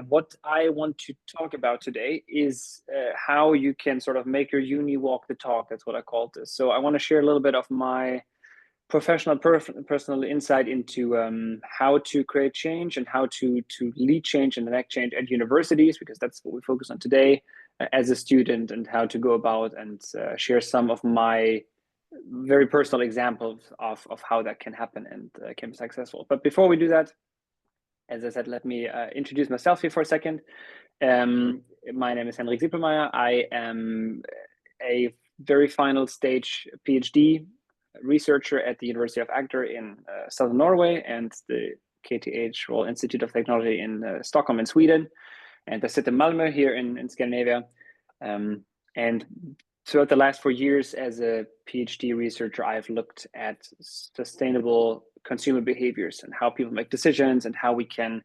what I want to talk about today is how you can sort of make your uni walk the talk. That's what I called this. So I want to share a little bit of my professional, personal insight into how to create change and how to lead change and enact change at universities, because that's what we focus on today as a student, and how to go about and share some of my very personal examples of how that can happen and can be successful. But before we do that, as I said, let me introduce myself here for a second. My name is Henrik Siepelmeier. I am a very final stage PhD researcher at the University of Agder in southern Norway and the KTH Royal Institute of Technology in Stockholm in Sweden. And I sit in Malmö here in Scandinavia. And throughout the last 4 years as a PhD researcher, I've looked at sustainable consumer behaviors and how people make decisions and how we can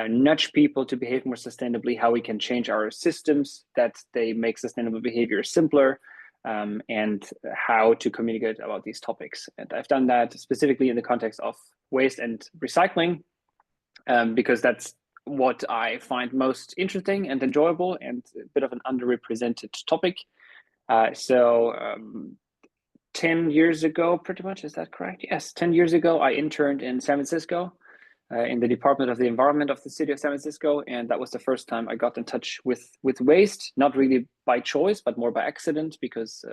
nudge people to behave more sustainably, how we can change our systems that they make sustainable behavior simpler, and how to communicate about these topics. And I've done that specifically in the context of waste and recycling, because that's what I find most interesting and enjoyable and a bit of an underrepresented topic. 10 years ago, pretty much, is that correct? Yes, 10 years ago, I interned in San Francisco in the Department of the Environment of the city of San Francisco. And that was the first time I got in touch with waste, not really by choice, but more by accident, because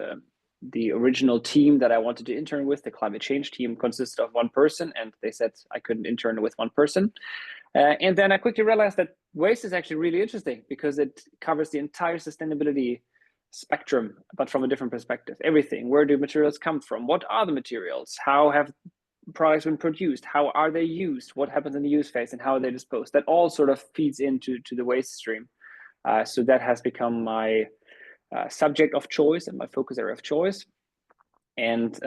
the original team that I wanted to intern with, the climate change team, consisted of one person, and they said I couldn't intern with one person. And then I quickly realized that waste is actually really interesting because it covers the entire sustainability spectrum, but from a different perspective. Everything. Where do materials come from? What are the materials? How have products been produced? How are they used? What happens in the use phase and how are they disposed? That all sort of feeds into the waste stream. So that has become my subject of choice and my focus area of choice. And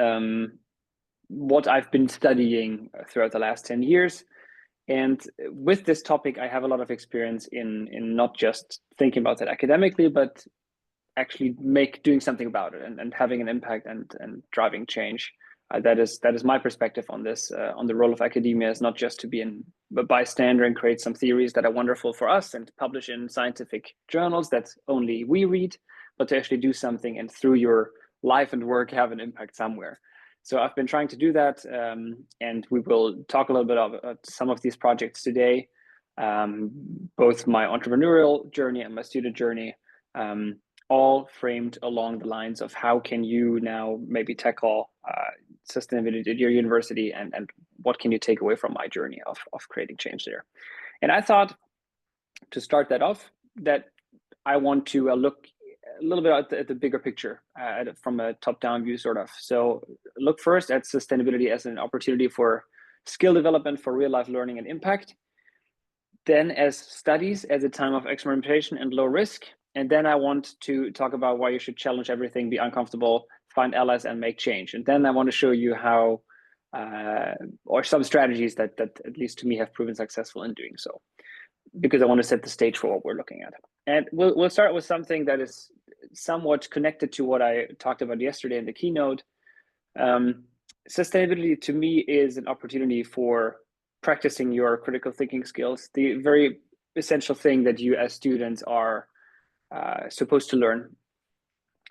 what I've been studying throughout the last 10 years. And with this topic, I have a lot of experience in not just thinking about it academically, but actually doing something about it and having an impact and driving change. That is my perspective on this, on the role of academia, is not just to be a bystander and create some theories that are wonderful for us and publish in scientific journals that only we read, but to actually do something and through your life and work have an impact somewhere. So I've been trying to do that, and we will talk a little bit about some of these projects today, both my entrepreneurial journey and my student journey, all framed along the lines of how can you now maybe tackle sustainability at your university, and what can you take away from my journey of creating change there. And I thought, to start that off, that I want to look a little bit at the bigger picture from a top-down view, sort of. So look first at sustainability as an opportunity for skill development, for real-life learning and impact. Then as studies, as a time of experimentation and low risk. And then I want to talk about why you should challenge everything, be uncomfortable, find allies, and make change. And then I want to show you how, or some strategies that at least to me have proven successful in doing so, because I want to set the stage for what we're looking at. And we'll start with something that is somewhat connected to what I talked about yesterday in the keynote. Sustainability to me is an opportunity for practicing your critical thinking skills, the very essential thing that you as students are supposed to learn,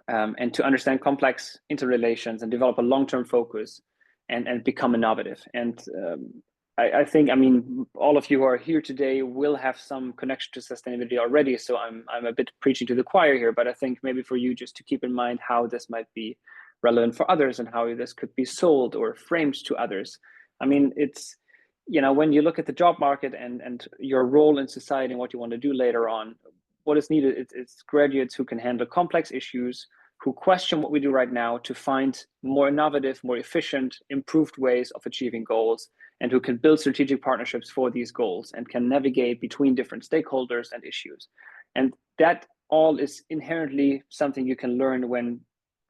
and to understand complex interrelations and develop a long-term focus and become innovative. And I think, I mean, all of you who are here today will have some connection to sustainability already, so I'm a bit preaching to the choir here, but I think maybe for you just to keep in mind how this might be relevant for others and how this could be sold or framed to others. I mean, it's, you know, when you look at the job market and your role in society and what you want to do later on, what is needed, it's graduates who can handle complex issues, who question what we do right now to find more innovative, more efficient, improved ways of achieving goals, and who can build strategic partnerships for these goals and can navigate between different stakeholders and issues. And that all is inherently something you can learn when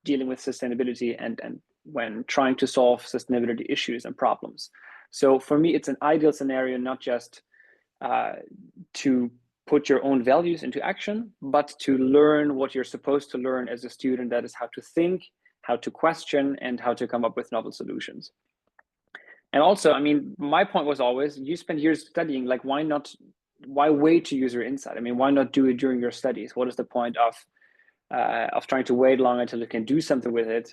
dealing with sustainability and when trying to solve sustainability issues and problems. So for me, it's an ideal scenario, not just to put your own values into action, but to learn what you're supposed to learn as a student. That is how to think, how to question, and how to come up with novel solutions. And also, I mean, my point was always, you spend years studying, like, why not why wait to use your insight? I mean, why not do it during your studies? What is the point of trying to wait long until you can do something with it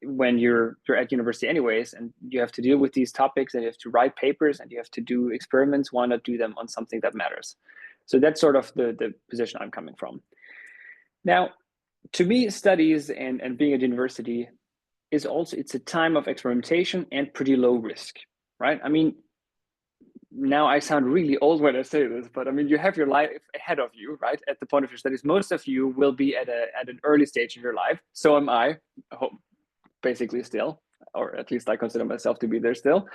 when you're at university anyways, and you have to deal with these topics and you have to write papers and you have to do experiments? Why not do them on something that matters? So that's sort of the position I'm coming from. Now, to me, studies and being at university is also, it's a time of experimentation and pretty low risk, right? I mean, now I sound really old when I say this, but I mean, you have your life ahead of you, right? At the point of your studies, most of you will be at an early stage in your life. So am I, basically still, or at least I consider myself to be there still.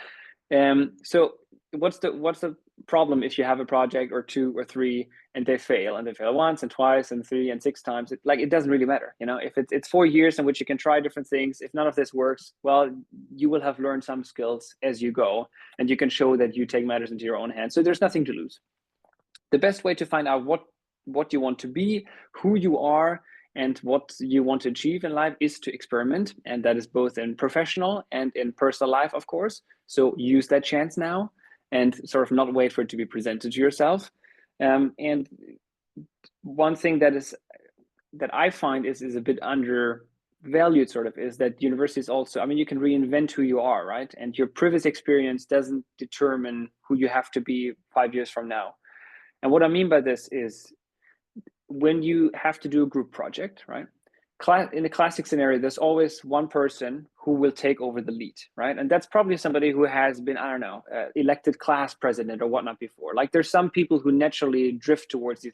So what's the problem if you have a project or two or three and they fail once and twice and three and six times? It doesn't really matter, you know. If it's 4 years in which you can try different things, if none of this works, well, you will have learned some skills as you go, and you can show that you take matters into your own hands. So there's nothing to lose. The best way to find out what you want to be, who you are, and what you want to achieve in life is to experiment. And that is both in professional and in personal life, of course. So use that chance now and sort of not wait for it to be presented to yourself. And one thing that I find is a bit undervalued sort of is that universities also, I mean, you can reinvent who you are, right? And your previous experience doesn't determine who you have to be 5 years from now. And what I mean by this is, when you have to do a group project, right? In the classic scenario, there's always one person who will take over the lead, right? And that's probably somebody who has been, I don't know, elected class president or whatnot before. Like, there's some people who naturally drift towards these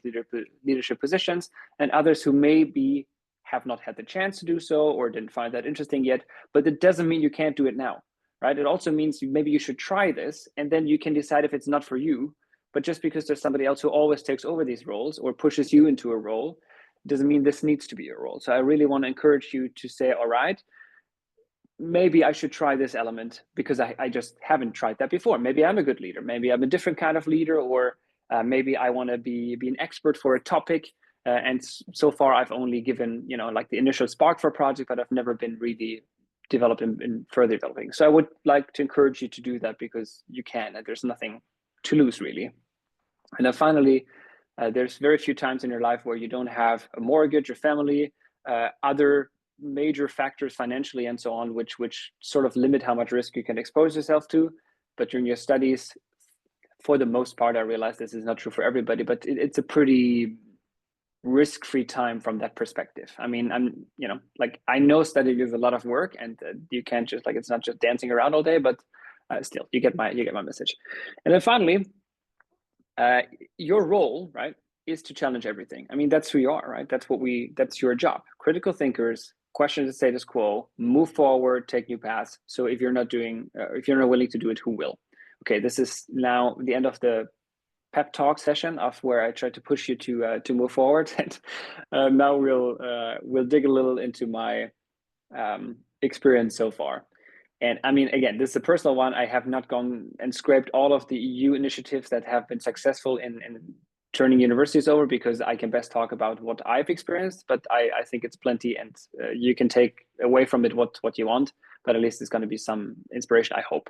leadership positions, and others who maybe have not had the chance to do so or didn't find that interesting yet. But it doesn't mean you can't do it now, right? It also means maybe you should try this, and then you can decide if it's not for you. But just because there's somebody else who always takes over these roles or pushes you into a role doesn't mean this needs to be a role. So I really want to encourage you to say, all right, maybe I should try this element because I just haven't tried that before. Maybe I'm a good leader. Maybe I'm a different kind of leader, or maybe I want to be an expert for a topic. And so far I've only given, you know, like the initial spark for a project, but I've never been really developed in further developing. So I would like to encourage you to do that because you can, and there's nothing to lose really. And then finally, there's very few times in your life where you don't have a mortgage, or family, other major factors financially and so on, which sort of limit how much risk you can expose yourself to. But during your studies, for the most part, I realize this is not true for everybody, but it's a pretty risk-free time from that perspective. I mean, I know studying is a lot of work, and you can't just, it's not just dancing around all day, but still, you get my message. And then finally, your role, right, is to challenge everything. I mean, that's who you are, right? That's your job. Critical thinkers, question the status quo, move forward, take new paths. So if you're not willing to do it, who will? Okay, this is now the end of the pep talk session of where I try to push you to move forward. And now we'll dig a little into my experience so far. And I mean, again, this is a personal one. I have not gone and scraped all of the EU initiatives that have been successful in turning universities over, because I can best talk about what I've experienced. But I think it's plenty, and you can take away from it what you want, but at least it's going to be some inspiration, I hope.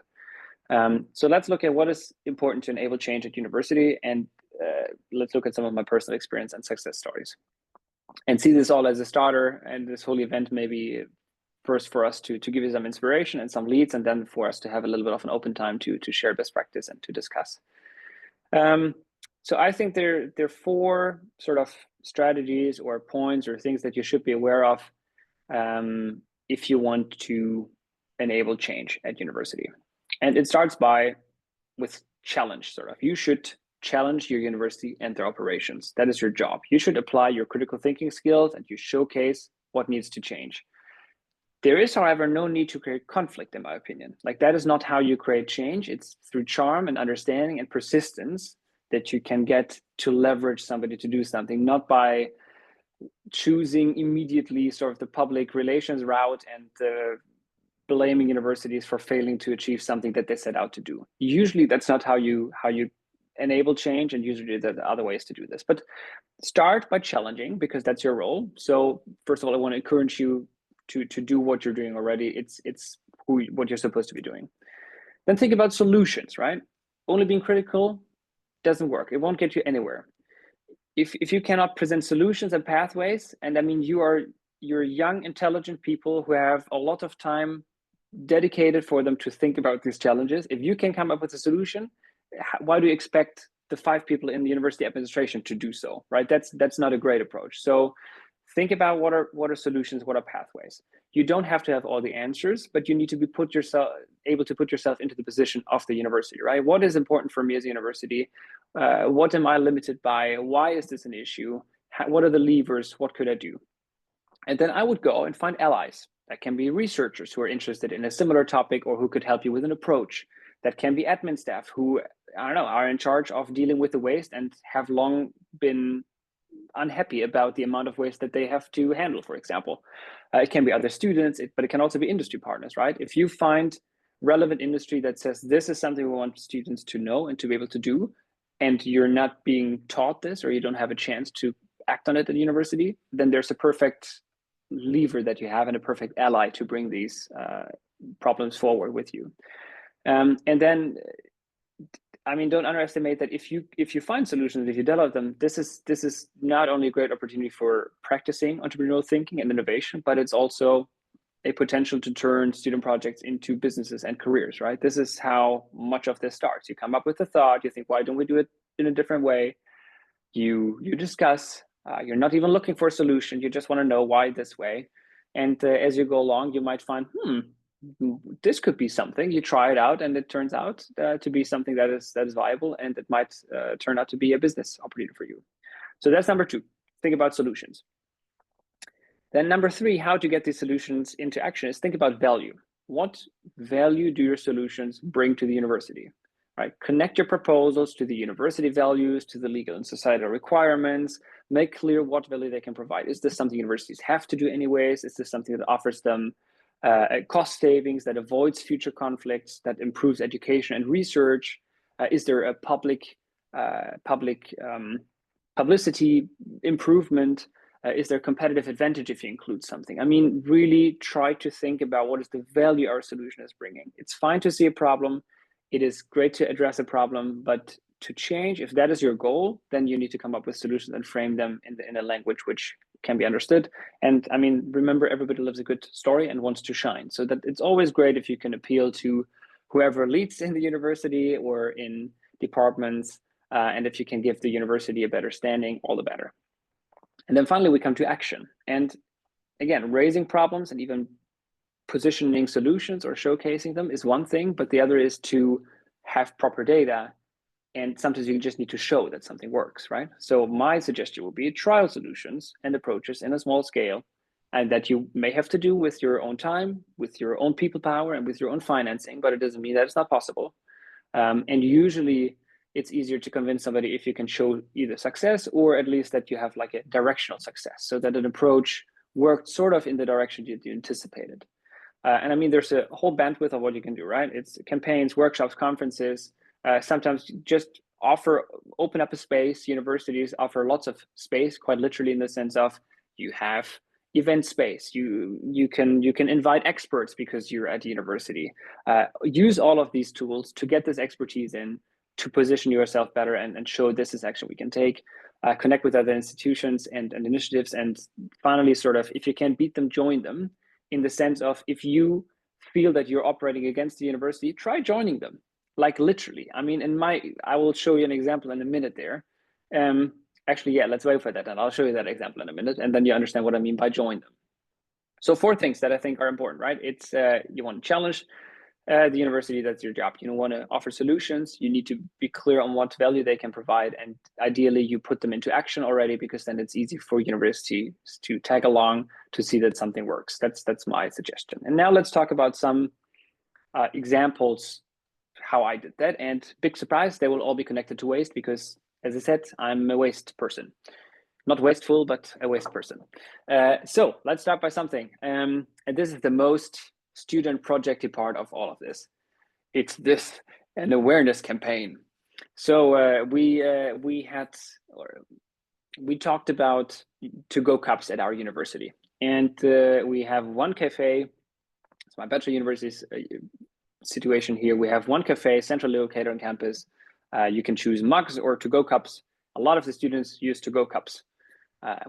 So let's look at what is important to enable change at university, and let's look at some of my personal experience and success stories, and see this all as a starter, and this whole event maybe first for us to give you some inspiration and some leads, and then for us to have a little bit of an open time to share best practice and to discuss. So I think there are 4 sort of strategies or points or things that you should be aware of if you want to enable change at university. And it starts with challenge, sort of. You should challenge your university and their operations. That is your job. You should apply your critical thinking skills, and you showcase what needs to change. There is, however, no need to create conflict, in my opinion. Like, that is not how you create change. It's through charm and understanding and persistence that you can get to leverage somebody to do something, not by choosing immediately sort of the public relations route and blaming universities for failing to achieve something that they set out to do. Usually that's not how you enable change, and usually there are other ways to do this. But start by challenging, because that's your role. So first of all, I want to encourage you to do what you're doing already. It's what you're supposed to be doing. Then think about solutions, right? Only being critical doesn't work. It won't get you anywhere. If you cannot present solutions and pathways, and I mean, you're young, intelligent people who have a lot of time dedicated for them to think about these challenges. If you can come up with a solution, why do you expect the 5 people in the university administration to do so, right? That's not a great approach. So think about what are solutions, what are pathways. You don't have to have all the answers, but you need to be able to put yourself into the position of the university, right? What is important for me as a university? What am I limited by? Why is this an issue? What are the levers? What could I do? And then I would go and find allies. That can be researchers who are interested in a similar topic or who could help you with an approach. That can be admin staff who, I don't know, are in charge of dealing with the waste and have long been unhappy about the amount of waste that they have to handle, for example. It can be other students, but it can also be industry partners, right? If you find relevant industry that says this is something we want students to know and to be able to do, and you're not being taught this or you don't have a chance to act on it at the university, then there's a perfect lever that you have and a perfect ally to bring these problems forward with you. And then, I mean, don't underestimate that if you find solutions, if you develop them, this is not only a great opportunity for practicing entrepreneurial thinking and innovation, but it's also a potential to turn student projects into businesses and careers, right? This is how much of this starts. You come up with a thought, you think, why don't we do it in a different way? You discuss, you're not even looking for a solution, you just want to know why this way. And as you go along, you might find, this could be something. You try it out and it turns out to be something that is viable, and it might turn out to be a business opportunity for you. So that's number 2, think about solutions. Then number 3, how to get these solutions into action is think about value. What value do your solutions bring to the university? Right? Connect your proposals to the university values, to the legal and societal requirements. Make clear what value they can provide. Is this something universities have to do anyways? Is this something that offers them cost savings, that avoids future conflicts, that improves education and research? Is there a public publicity improvement? Is there competitive advantage if you include something? I mean, really try to think about what is the value our solution is bringing. It's fine to see a problem. It is great to address a problem, but to change, if that is your goal, then you need to come up with solutions and frame them in a language which can be understood. And I mean, remember, everybody loves a good story and wants to shine. So that it's always great if you can appeal to whoever leads in the university or in departments. And if you can give the university a better standing, all the better. And then finally, we come to action. And again, raising problems and even positioning solutions or showcasing them is one thing, but the other is to have proper data. And sometimes you just need to show that something works, right? So my suggestion would be trial solutions and approaches in a small scale, and that you may have to do with your own time, with your own people power, and with your own financing, but it doesn't mean that it's not possible. And usually it's easier to convince somebody if you can show either success or at least that you have like a directional success, so that an approach worked sort of in the direction you anticipated. And I mean, there's a whole bandwidth of what you can do, right? It's campaigns, workshops, conferences, sometimes just open up a space. Universities offer lots of space, quite literally, in the sense of you have event space. You can invite experts because you're at the university. Use all of these tools to get this expertise in, to position yourself better and show this is action we can take. Connect with other institutions and initiatives. And finally, sort of, if you can't beat them, join them, in the sense of, if you feel that you're operating against the university, try joining them, like literally. I mean, I will show you an example in a minute there. Actually, yeah, let's wait for that, and I'll show you that example in a minute, and then you understand what I mean by join them. So 4 things that I think are important, right? It's you want to challenge the university, that's your job. You want to offer solutions. You need to be clear on what value they can provide, and ideally you put them into action already, because then it's easy for universities to tag along to see that something works. That's my suggestion. And now let's talk about some examples how I did that. And big surprise, they will all be connected to waste, because as I said, I'm a waste person. Not wasteful, but a waste person. So let's start by something. And this is the most student projecty part of all of this. It's an awareness campaign. So we talked about to-go cups at our university, and we have one cafe. It's my bachelor university's situation here. We have one cafe centrally located on campus. You can choose mugs or to-go cups. A lot of the students use to-go cups,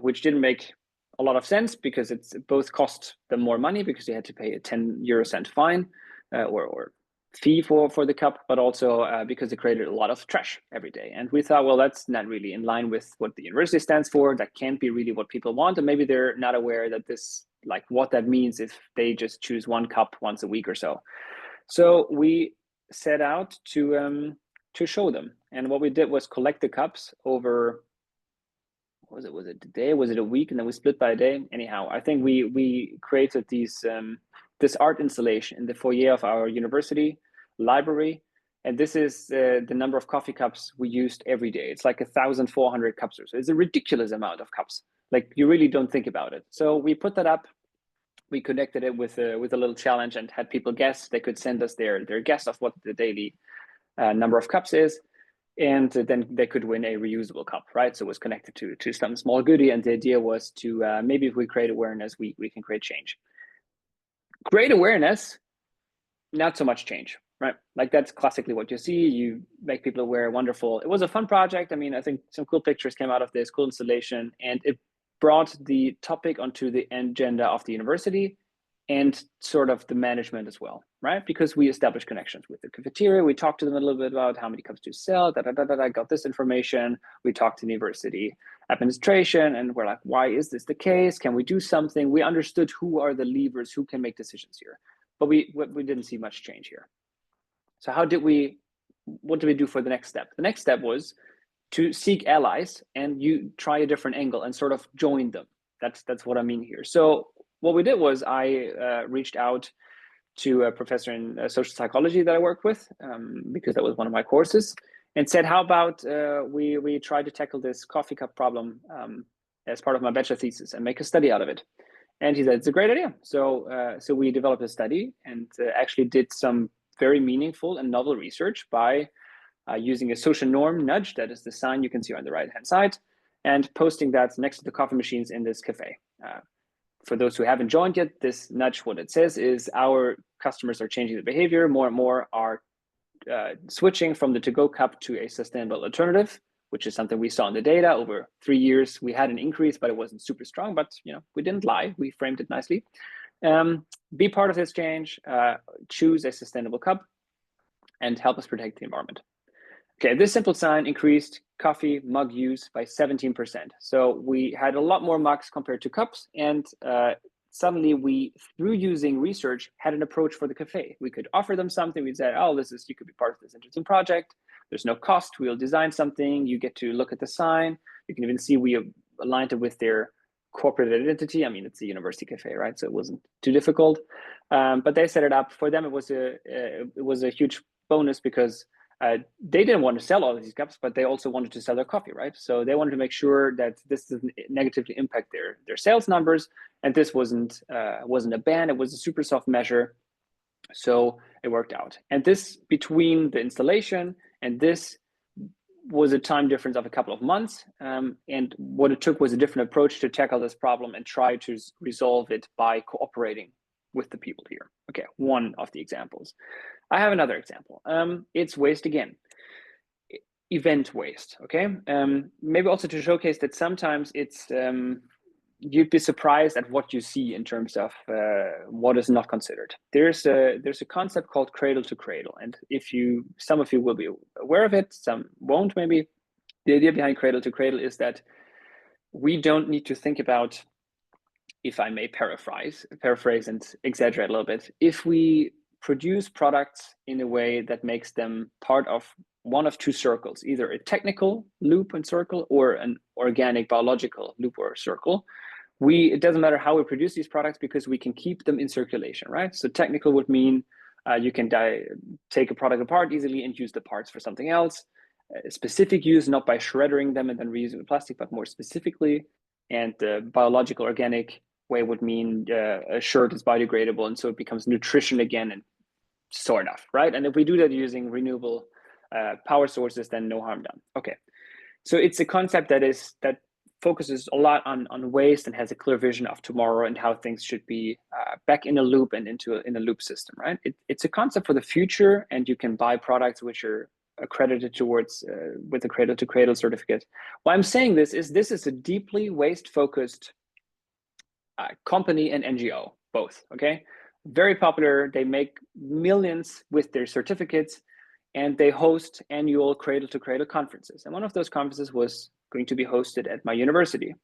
which didn't make a lot of sense because it's both cost them more money because they had to pay a 10 euro fine or fee for the cup, but also because it created a lot of trash every day. And we thought, well, that's not really in line with what the university stands for. That can't be really what people want. And maybe they're not aware that this, like what that means if they just choose one cup once a week or so. So we set out to show them. And what we did was collect the cups over, was it a day? Was it a week? And then we split by a day. Anyhow, I think we created these this art installation in the foyer of our university library. And this is the number of coffee cups we used every day. It's like 1,400 cups or so. It's a ridiculous amount of cups. Like you really don't think about it. So we put that up. We connected it with a little challenge and had people guess. They could send us their guess of what the daily number of cups is. And then they could win a reusable cup, right? So it was connected to some small goodie. And the idea was to maybe if we create awareness, we can create change. Great awareness, not so much change, right? Like that's classically what you see. You make people aware, wonderful. It was a fun project. I mean, I think some cool pictures came out of this, cool installation, and it brought the topic onto the agenda of the university and sort of the management as well, right? Because we established connections with the cafeteria. We talked to them a little bit about how many cups do you sell, I got this information. We talked to the university administration and we're like, why is this the case? Can we do something? We understood who are the levers, who can make decisions here. But we didn't see much change here. So what did we do for the next step? The next step was to seek allies and you try a different angle and sort of join them. That's what I mean here. So what we did was I reached out to a professor in social psychology that I worked with because that was one of my courses and said, how about we try to tackle this coffee cup problem as part of my bachelor thesis and make a study out of it. And he said, it's a great idea. So we developed a study and actually did some very meaningful and novel research by using a social norm nudge, that is the sign you can see on the right-hand side, and posting that next to the coffee machines in this cafe. For those who haven't joined yet, this nudge, what it says is our customers are changing their behavior. More and more are switching from the to-go cup to a sustainable alternative, which is something we saw in the data. Over 3 years, we had an increase, but it wasn't super strong. But we didn't lie. We framed it nicely. Be part of this change. Choose a sustainable cup, and help us protect the environment. Okay, this simple sign increased coffee mug use by 17%. So we had a lot more mugs compared to cups, and suddenly we, through using research, had an approach for the cafe. We could offer them something. We said, oh, you could be part of this interesting project. There's no cost. We'll design something. You get to look at the sign. You can even see we aligned it with their corporate identity. I mean, it's a university cafe, right? So it wasn't too difficult. But they set it up. For them, it was a huge bonus because they didn't want to sell all of these cups, but they also wanted to sell their coffee, right? So they wanted to make sure that this doesn't negatively impact their sales numbers. And this wasn't a ban. It was a super soft measure. So it worked out. And this, between the installation and this, was a time difference of a couple of months. And what it took was a different approach to tackle this problem and try to resolve it by cooperating with the people here. Okay, one of the examples. I have another example. It's waste again. Event waste, okay? Maybe also to showcase that sometimes it's, you'd be surprised at what you see in terms of what is not considered. There's a concept called cradle to cradle. And some of you will be aware of it, some won't maybe. The idea behind cradle to cradle is that we don't need to think about, if I may paraphrase and exaggerate a little bit, if we produce products in a way that makes them part of one of two circles, either a technical loop and circle or an organic biological loop or circle, it doesn't matter how we produce these products because we can keep them in circulation, right? So technical would mean you can take a product apart easily and use the parts for something else. Specific use, not by shredding them and then reusing the plastic, but more specifically. And the biological organic way would mean a shirt is biodegradable, and so it becomes nutrition again, and sort of, right? And if we do that using renewable power sources, then no harm done. Okay, so it's a concept that focuses a lot on waste and has a clear vision of tomorrow and how things should be back in a loop and in a loop system, right? It's a concept for the future, and you can buy products which are accredited towards with the Cradle to Cradle certificate. Why I'm saying this is a deeply waste focused company and NGO, both. Okay, very popular. They make millions with their certificates, and they host annual Cradle to Cradle conferences. And one of those conferences was going to be hosted at my university.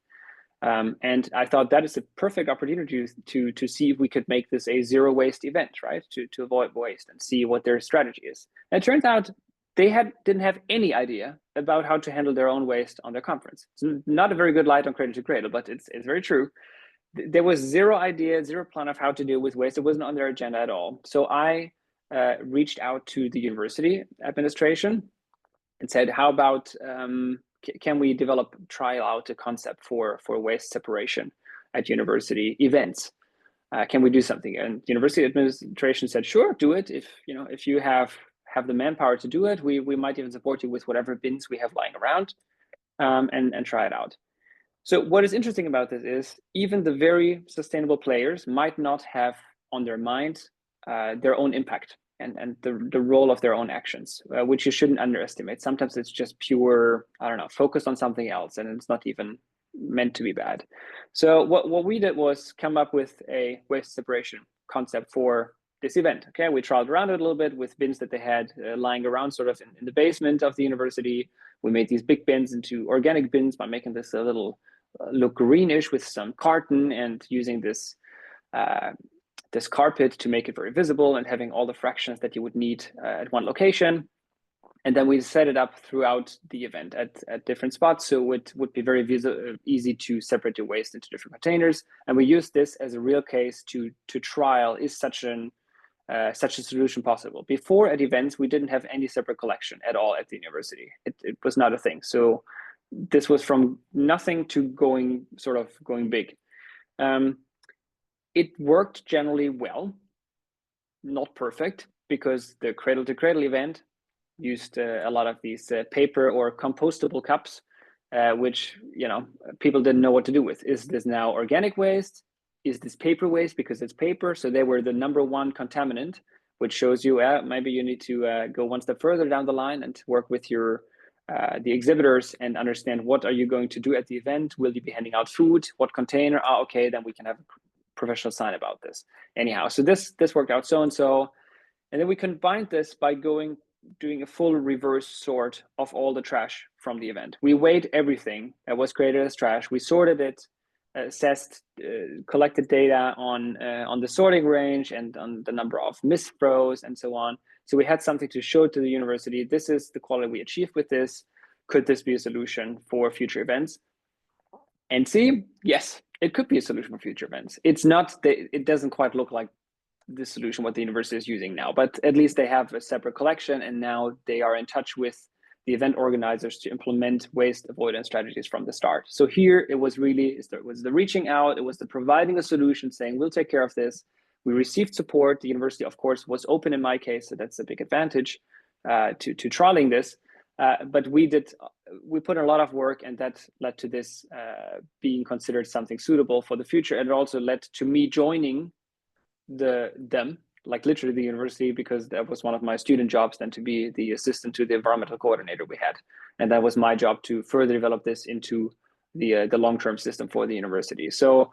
And I thought that is a perfect opportunity to see if we could make this a zero waste event, right? To avoid waste and see what their strategy is. And it turns out they didn't have any idea about how to handle their own waste on their conference. It's not a very good light on Cradle to Cradle, but it's very true. There was zero idea, zero plan of how to deal with waste. It wasn't on their agenda at all. So I reached out to the university administration and said, how about can we trial out a concept for waste separation at university events? Can we do something? And university administration said, sure, do it. If you have the manpower to do it, we might even support you with whatever bins we have lying around, and try it out. So what is interesting about this is even the very sustainable players might not have on their mind their own impact and the role of their own actions, which you shouldn't underestimate. Sometimes it's just pure, I don't know, focused on something else, and it's not even meant to be bad. So what we did was come up with a waste separation concept for this event. Okay, we trialed around it a little bit with bins that they had lying around sort of in the basement of the university. We made these big bins into organic bins by making this a little look greenish with some carton and using this this carpet to make it very visible and having all the fractions that you would need at one location. And then we set it up throughout the event at different spots, so it would be very easy to separate your waste into different containers. And we used this as a real case to trial, is such a solution possible? Before at events, we didn't have any separate collection at all at the university. It was not a thing. So this was from nothing to going big. It worked generally well, not perfect, because the Cradle to Cradle event used a lot of these paper or compostable cups, which people didn't know what to do with. Is this now organic waste? Is this paper waste because it's paper? So they were the number one contaminant, which shows you maybe you need to go one step further down the line and work with your the exhibitors and understand what are you going to do at the event. Will you be handing out food? What container? Okay, then we can have a professional sign about this. Anyhow, so this worked out so and so, and then we combined this by doing a full reverse sort of all the trash from the event. We weighed everything that was created as trash. We sorted it, assessed, collected data on the sorting range and on the number of misthrows and so on. So we had something to show to the university. This is the quality we achieved with this. Could this be a solution for future events? And see, yes, it could be a solution for future events. It doesn't quite look like the solution what the university is using now, but at least they have a separate collection, and now they are in touch with the event organizers to implement waste avoidance strategies from the start. So here it was the reaching out, it was the providing a solution, saying we'll take care of this. We received support. The university, of course, was open in my case, so that's a big advantage to trialing this. But we put in a lot of work, and that led to this being considered something suitable for the future. And it also led to me joining them, like literally the university, because that was one of my student jobs, then to be the assistant to the environmental coordinator we had. And that was my job to further develop this into the long-term system for the university. So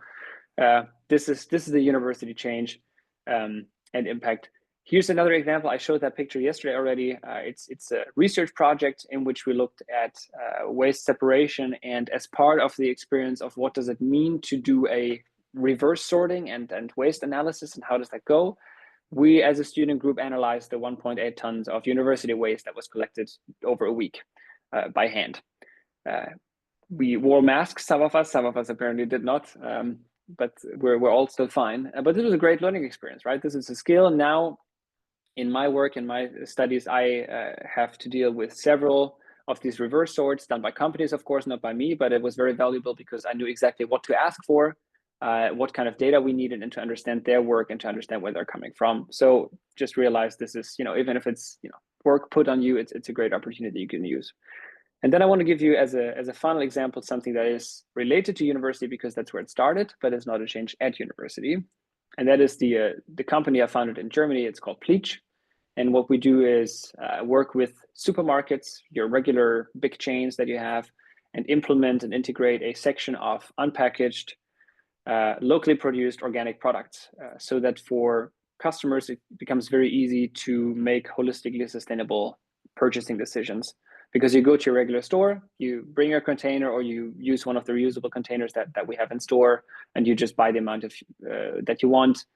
this is the university change and impact. Here's another example. I showed that picture yesterday already. It's a research project in which we looked at waste separation, and as part of the experience of what does it mean to do a reverse sorting and waste analysis, and how does that go, we as a student group analyzed the 1.8 tons of university waste that was collected over a week by hand. We wore masks, some of us apparently did not, but we're all still fine. But this was a great learning experience, right? This is a skill. Now in my work, in my studies, I have to deal with several of these reverse sorts done by companies, of course, not by me, but it was very valuable because I knew exactly what to ask for, what kind of data we needed, and to understand their work and to understand where they're coming from. So just realize this is, even if it's, work put on you, it's a great opportunity you can use. And then I want to give you as a final example, something that is related to university because that's where it started, but it's not a change at university. And that is the company I founded in Germany. It's called Pleach. And what we do is work with supermarkets, your regular big chains that you have, and implement and integrate a section of unpackaged, locally produced organic products, so that for customers, it becomes very easy to make holistically sustainable purchasing decisions. Because you go to your regular store, you bring your container, or you use one of the reusable containers that we have in store, and you just buy the amount of that you want.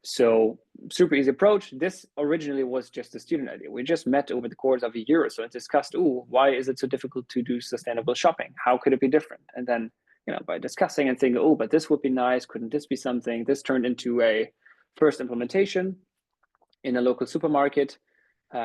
So super easy approach. This originally was just a student idea. We just met over the course of a year or so and discussed, oh, why is it so difficult to do sustainable shopping? How could it be different? And then, by discussing and thinking, oh, but this would be nice. Couldn't this be something? This turned into a first implementation in a local supermarket,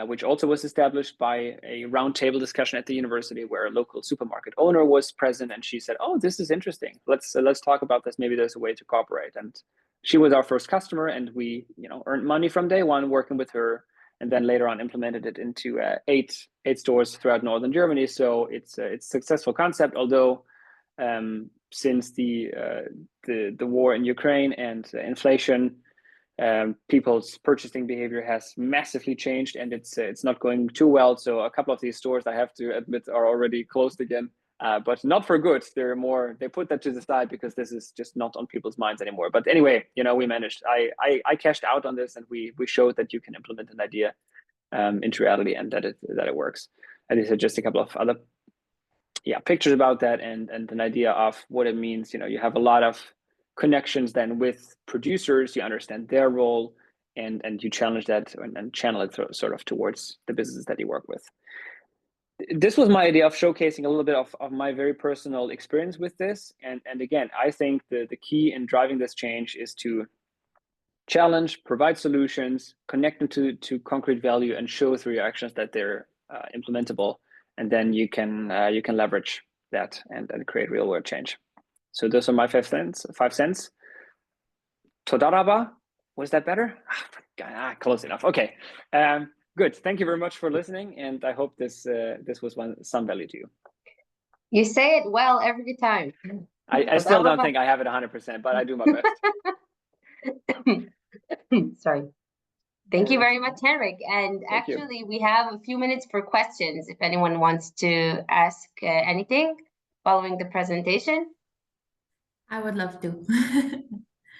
which also was established by a roundtable discussion at the university where a local supermarket owner was present, and she said, "Oh, this is interesting. Let's talk about this. Maybe there's a way to cooperate." And she was our first customer, and we earned money from day one working with her, and then later on implemented it into eight stores throughout northern Germany. So it's a successful concept, although since the war in Ukraine and inflation, people's purchasing behavior has massively changed, and it's not going too well. So a couple of these stores, I have to admit, are already closed again, but not for good. They put that to the side because this is just not on people's minds anymore. But anyway, we managed. I cashed out on this, and we showed that you can implement an idea into reality, and that it works. And these are just a couple of other pictures about that, and an idea of what it means. You have a lot of connections then with producers, you understand their role, and you challenge that and channel it sort of towards the businesses that you work with. This was my idea of showcasing a little bit of my very personal experience with this. And again, I think the key in driving this change is to challenge, provide solutions, connect them to concrete value, and show through your actions that they're implementable. And then you can leverage that and create real world change. So those are my 5 cents. Toda raba. Was that better? Close enough. Okay. Good. Thank you very much for listening, and I hope this was some value to you. You say it well every time. I still don't think I have it 100%, but I do my best. Sorry. Thank you very much, Henrik. And actually, we have a few minutes for questions if anyone wants to ask anything following the presentation. I would love to.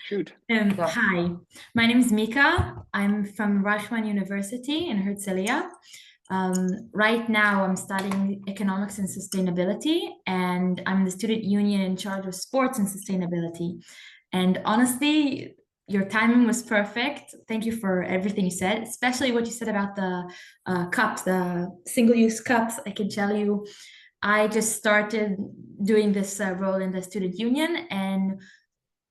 Shoot. Hi, my name is Mika. I'm from Rashwan University in Herzliya. Right now, I'm studying economics and sustainability, and I'm the student union in charge of sports and sustainability. And honestly, your timing was perfect. Thank you for everything you said, especially what you said about the cups, the single-use cups. I can tell you, I just started doing this role in the student union, and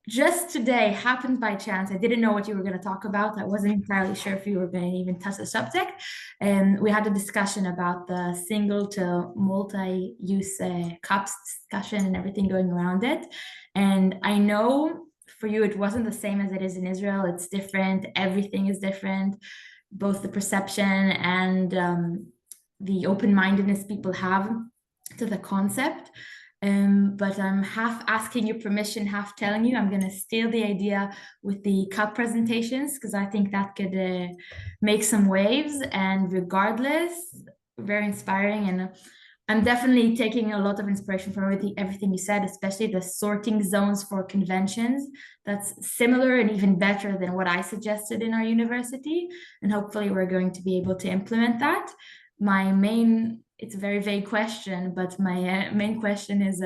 just today happened by chance. I didn't know what you were going to talk about. I wasn't entirely sure if you were going to even touch the subject. And we had a discussion about the single to multi-use cups discussion and everything going around it. And I know for you, it wasn't the same as it is in Israel. It's different. Everything is different, both the perception and the open-mindedness people have to the concept. But I'm half asking your permission, half telling you I'm going to steal the idea with the cup presentations, because I think that could make some waves, and regardless, very inspiring. And I'm definitely taking a lot of inspiration from everything you said, especially the sorting zones for conventions. That's similar and even better than what I suggested in our university. And hopefully we're going to be able to implement that. It's a very vague question, but my main question is,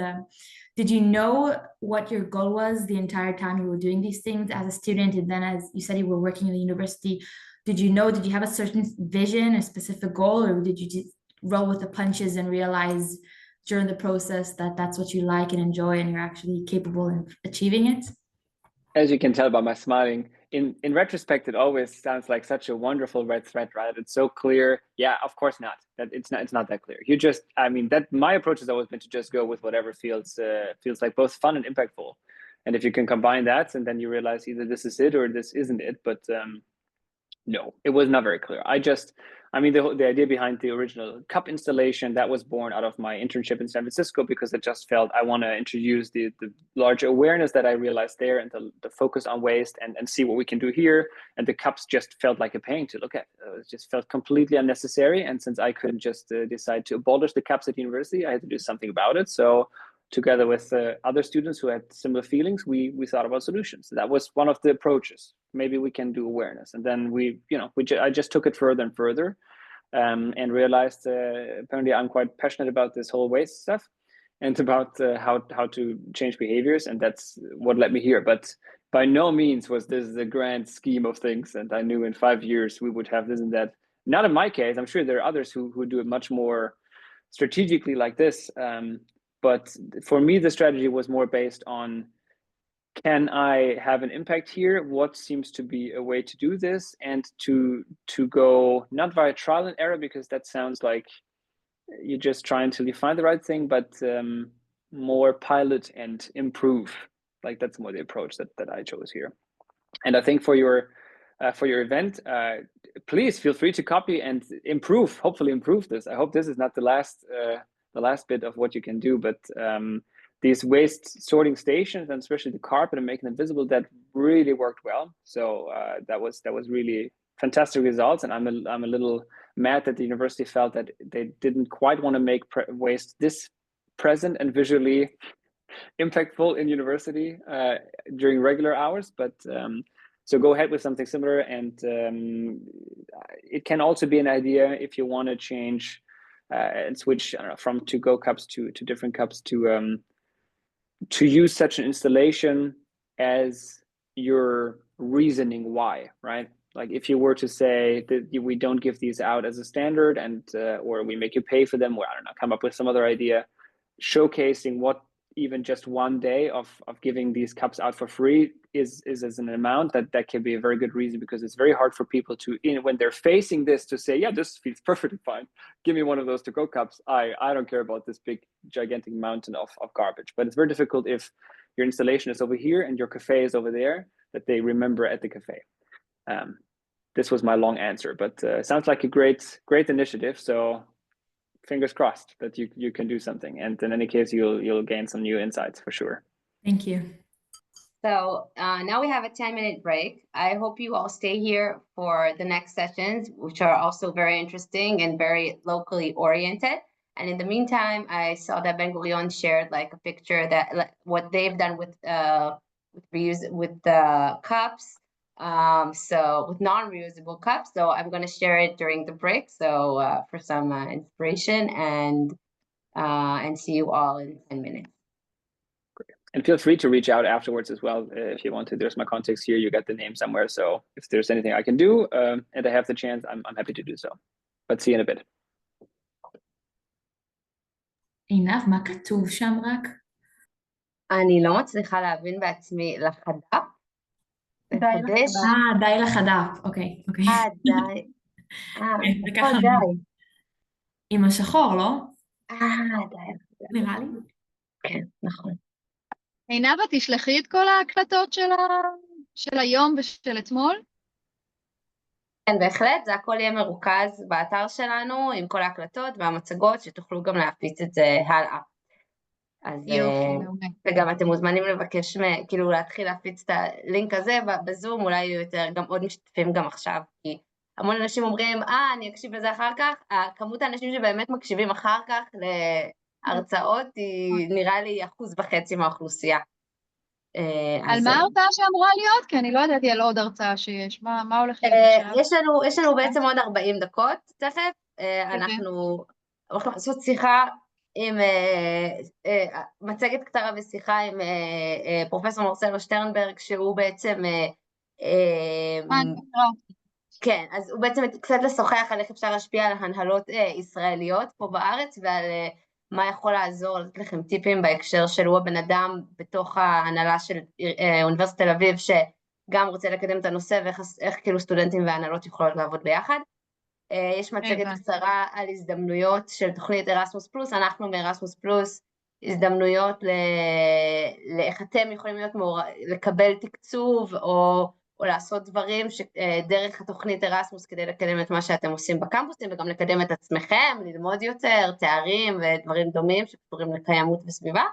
did you know what your goal was the entire time you were doing these things as a student? And then as you said, you were working in the university, did you have a certain vision, a specific goal, or did you just roll with the punches and realize during the process that that's what you like and enjoy and you're actually capable of achieving it? As you can tell by my smiling, in retrospect, it always sounds like such a wonderful red thread, right? It's so clear. Yeah, of course not. That it's not that clear. My approach has always been to just go with whatever feels like both fun and impactful. And if you can combine that, and then you realize either this is it or this isn't it. But no, it was not very clear. I mean, the idea behind the original cup installation, that was born out of my internship in San Francisco, because I just felt I want to introduce the larger awareness that I realized there, and the focus on waste, and see what we can do here. And the cups just felt like a pain to look at. It just felt completely unnecessary. And since I couldn't just decide to abolish the cups at university, I had to do something about it. So together with other students who had similar feelings, we thought about solutions. That was one of the approaches. Maybe we can do awareness. And then I just took it further and further, and realized apparently I'm quite passionate about this whole waste stuff, and about how to change behaviors. And that's what led me here. But by no means was this the grand scheme of things. And I knew in 5 years we would have this and that. Not in my case. I'm sure there are others who do it much more strategically like this. But for me, the strategy was more based on, can I have an impact here? What seems to be a way to do this? And to go not via trial and error, because that sounds like you're just trying to find the right thing, but more pilot and improve. Like, that's more the approach that I chose here. And I think for your event, please feel free to copy and improve. Hopefully improve this. I hope this is not the last bit of what you can do, but these waste sorting stations, and especially the carpet and making them visible, that really worked well. So that was really fantastic results. And I'm a little mad that the university felt that they didn't quite want to make waste this present and visually impactful in university during regular hours. But so go ahead with something similar. And it can also be an idea if you want to change and switch, I don't know, from to-go cups to different cups, to use such an installation as your reasoning why, right? Like, if you were to say that we don't give these out as a standard, and or we make you pay for them, or I don't know, come up with some other idea, showcasing what even just one day of giving these cups out for free is as an amount that can be a very good reason. Because it's very hard for people to, when they're facing this, to say, yeah, this feels perfectly fine, give me one of those to-go cups. I don't care about this big gigantic mountain of garbage. But it's very difficult if your installation is over here and your cafe is over there, that they remember at the cafe. This was my long answer, but sounds like a great initiative. So fingers crossed that you can do something. And in any case, you'll gain some new insights for sure. Thank you. So now we have a 10-minute break. I hope you all stay here for the next sessions, which are also very interesting and very locally oriented. And in the meantime, I saw that Ben Gurion shared like a picture that what they've done with cups, so with non-reusable cups. So I'm going to share it during the break. So for some inspiration, and see you all in 10 minutes. And feel free to reach out afterwards as well if you want to. There's my contacts here. You got the name somewhere. So if there's anything I can do and I have the chance, I'm happy to do so. But see you in a bit. עינב, מה כתוב שם רק? אני לא מצליחה להבין בעצמי לחד"פ. די לחד"פ, אוקיי. די. וככה די. עם השחור, לא? די. נראה לי. כן, נכון. עינב, תשלחי את כל ההקלטות של היום ושל אתמול? כן, בהחלט, זה הכל יהיה מרוכז באתר שלנו, עם כל ההקלטות והמצגות, שתוכלו גם להפיץ את זה הלאה. אז וגם אתם מוזמנים לבקש, כאילו להתחיל להפיץ את הלינק הזה בזום, אולי יהיו יותר גם עוד משתתפים גם עכשיו, כי המון אנשים אומרים, אני אקשיב לזה אחר כך, כמות האנשים שבאמת מקשיבים אחר כך להרצאות היא נראה לי 1.5% מהאוכלוסייה. על מה ההרצאה שאמורה להיות? כי אני לא ידעתי על עוד הרצאה שיש. מה הולך להיות עכשיו? יש לנו בעצם עוד 40 דקות תכף. אנחנו הולכים לעשות שיחה עם מצגת קצרה ושיחה עם פרופסור מרסלו שטרנברג, שהוא בעצם כן, אז הוא בעצם קצת לשוחח על איך אפשר להשפיע על הנהלות ישראליות פה בארץ, ועל מה יכול לעזור, לתת לכם טיפים בהקשר של הוא הבן אדם בתוך ההנהלה של אוניברסיטת תל אביב, שגם רוצה לקדם את הנושא, ואיך כאילו סטודנטים והנהלות יכולות לעבוד ביחד. יש מצגת קצרה על הזדמנויות של תוכנית Erasmus Plus, אנחנו מ-Erasmus Plus, הזדמנויות לאיך אתם יכולים להיות לקבל תקצוב, או לעשות דברים דרך התוכנית ארסמוס כדי לקדם את מה שאתם עושים בקמפוסים, וגם לקדם את עצמכם, ללמוד יותר, תארים ודברים דומים שקשורים לקיימות וסביבה.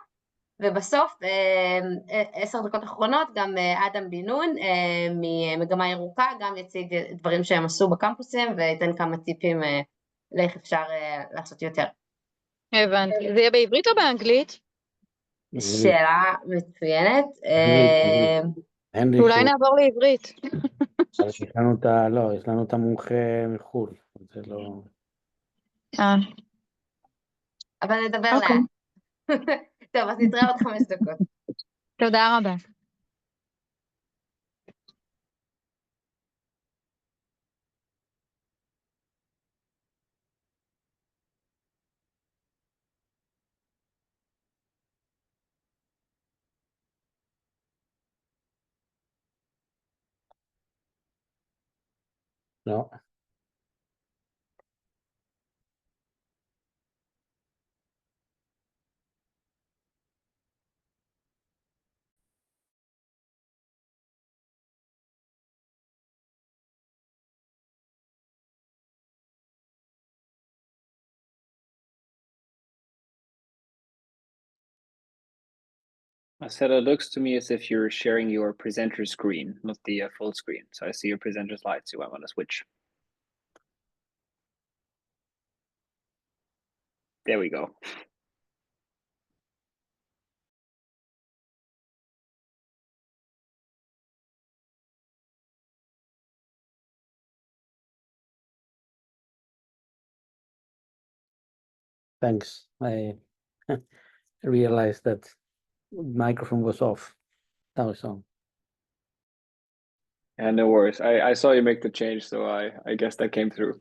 ובסוף, 10 דקות אחרונות, גם אדם בן נון ממגמה ירוקה, גם יציג דברים שהם עשו בקמפוסים, וייתן כמה טיפים לאיך אפשר לעשות יותר. הבנתי. זה יהיה בעברית או באנגלית? שאלה מצוינת. אולי נעבור לעברית. יש לנו את המומחה מחו"ל, זה לא... אבל נדבר לאט. טוב, אז נתראה עוד 5 דקות. תודה רבה. לא. I said it looks to me as if you're sharing your presenter screen, not the full screen. So I see your presenter slides, so I want to switch. There we go. Thanks. I realized that microphone was off. Now it's on. Yeah, no worries. I saw you make the change, so I guess that came through.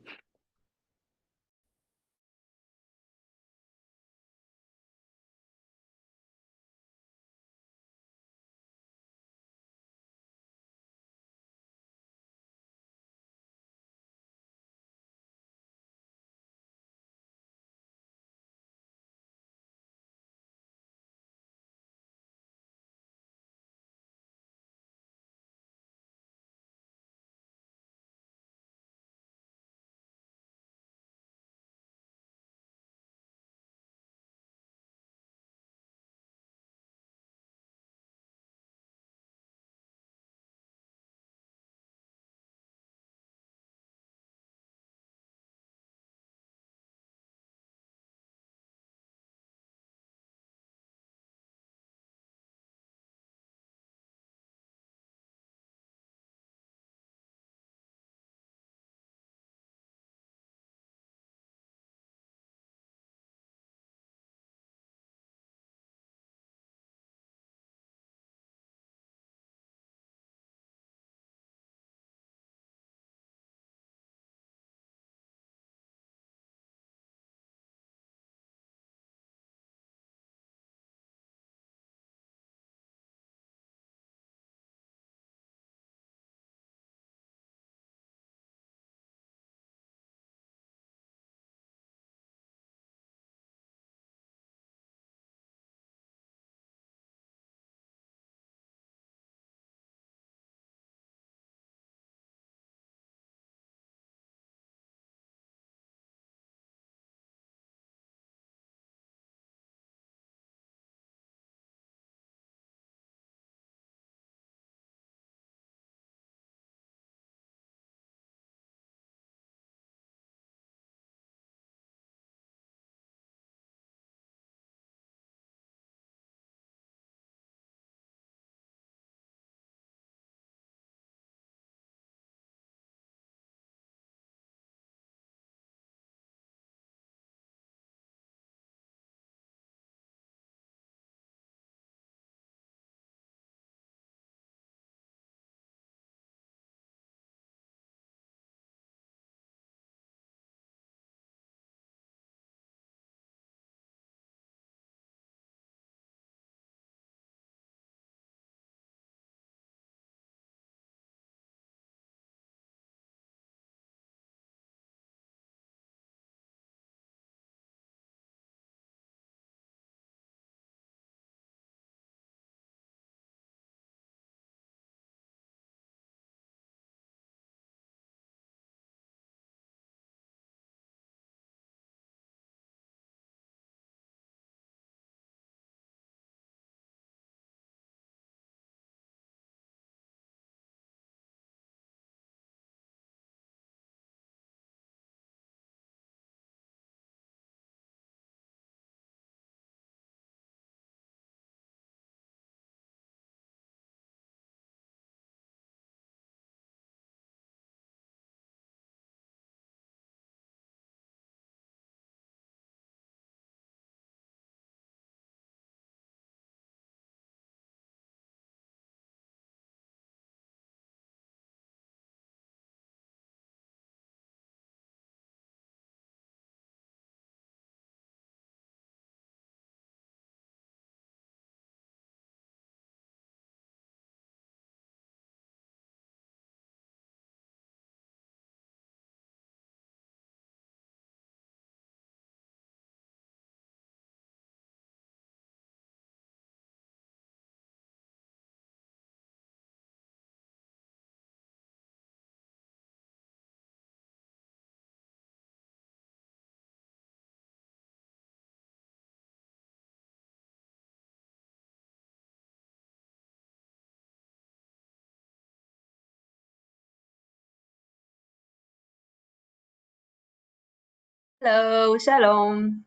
Hello, shalom.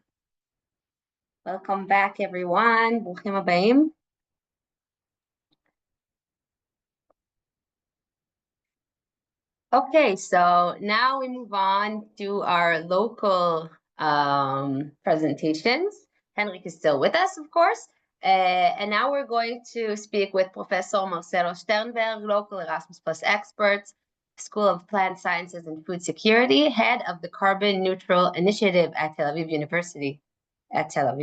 Welcome back, everyone. ברוכים הבאים. Okay, so now we move on to our local presentations. Henrik is still with us, of course. And now we're going to speak with Professor Marcelo Sternberg, local Erasmus Plus expert, School of Plant Sciences and Food Security, head of the Carbon Neutral Initiative at Tel Aviv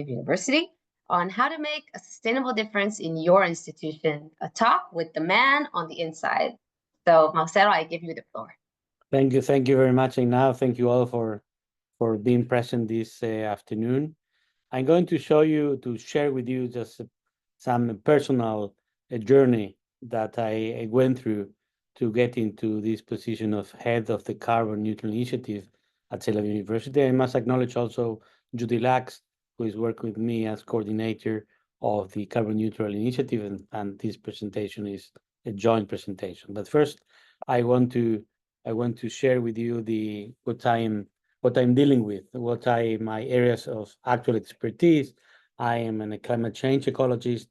University, on how to make a sustainable difference in your institution. A talk with the man on the inside. So, Marcelo, I give you the floor. Thank you very much, and now thank you all for being present this afternoon. I'm going to share with you just some personal journey that I went through to get into this position of head of the Carbon Neutral Initiative at Tel Aviv University. I must acknowledge also Judy Lax, who is working with me as coordinator of the Carbon Neutral Initiative, and this presentation is a joint presentation. But first, I want to share with you what I'm dealing with, my areas of actual expertise. I am a climate change ecologist,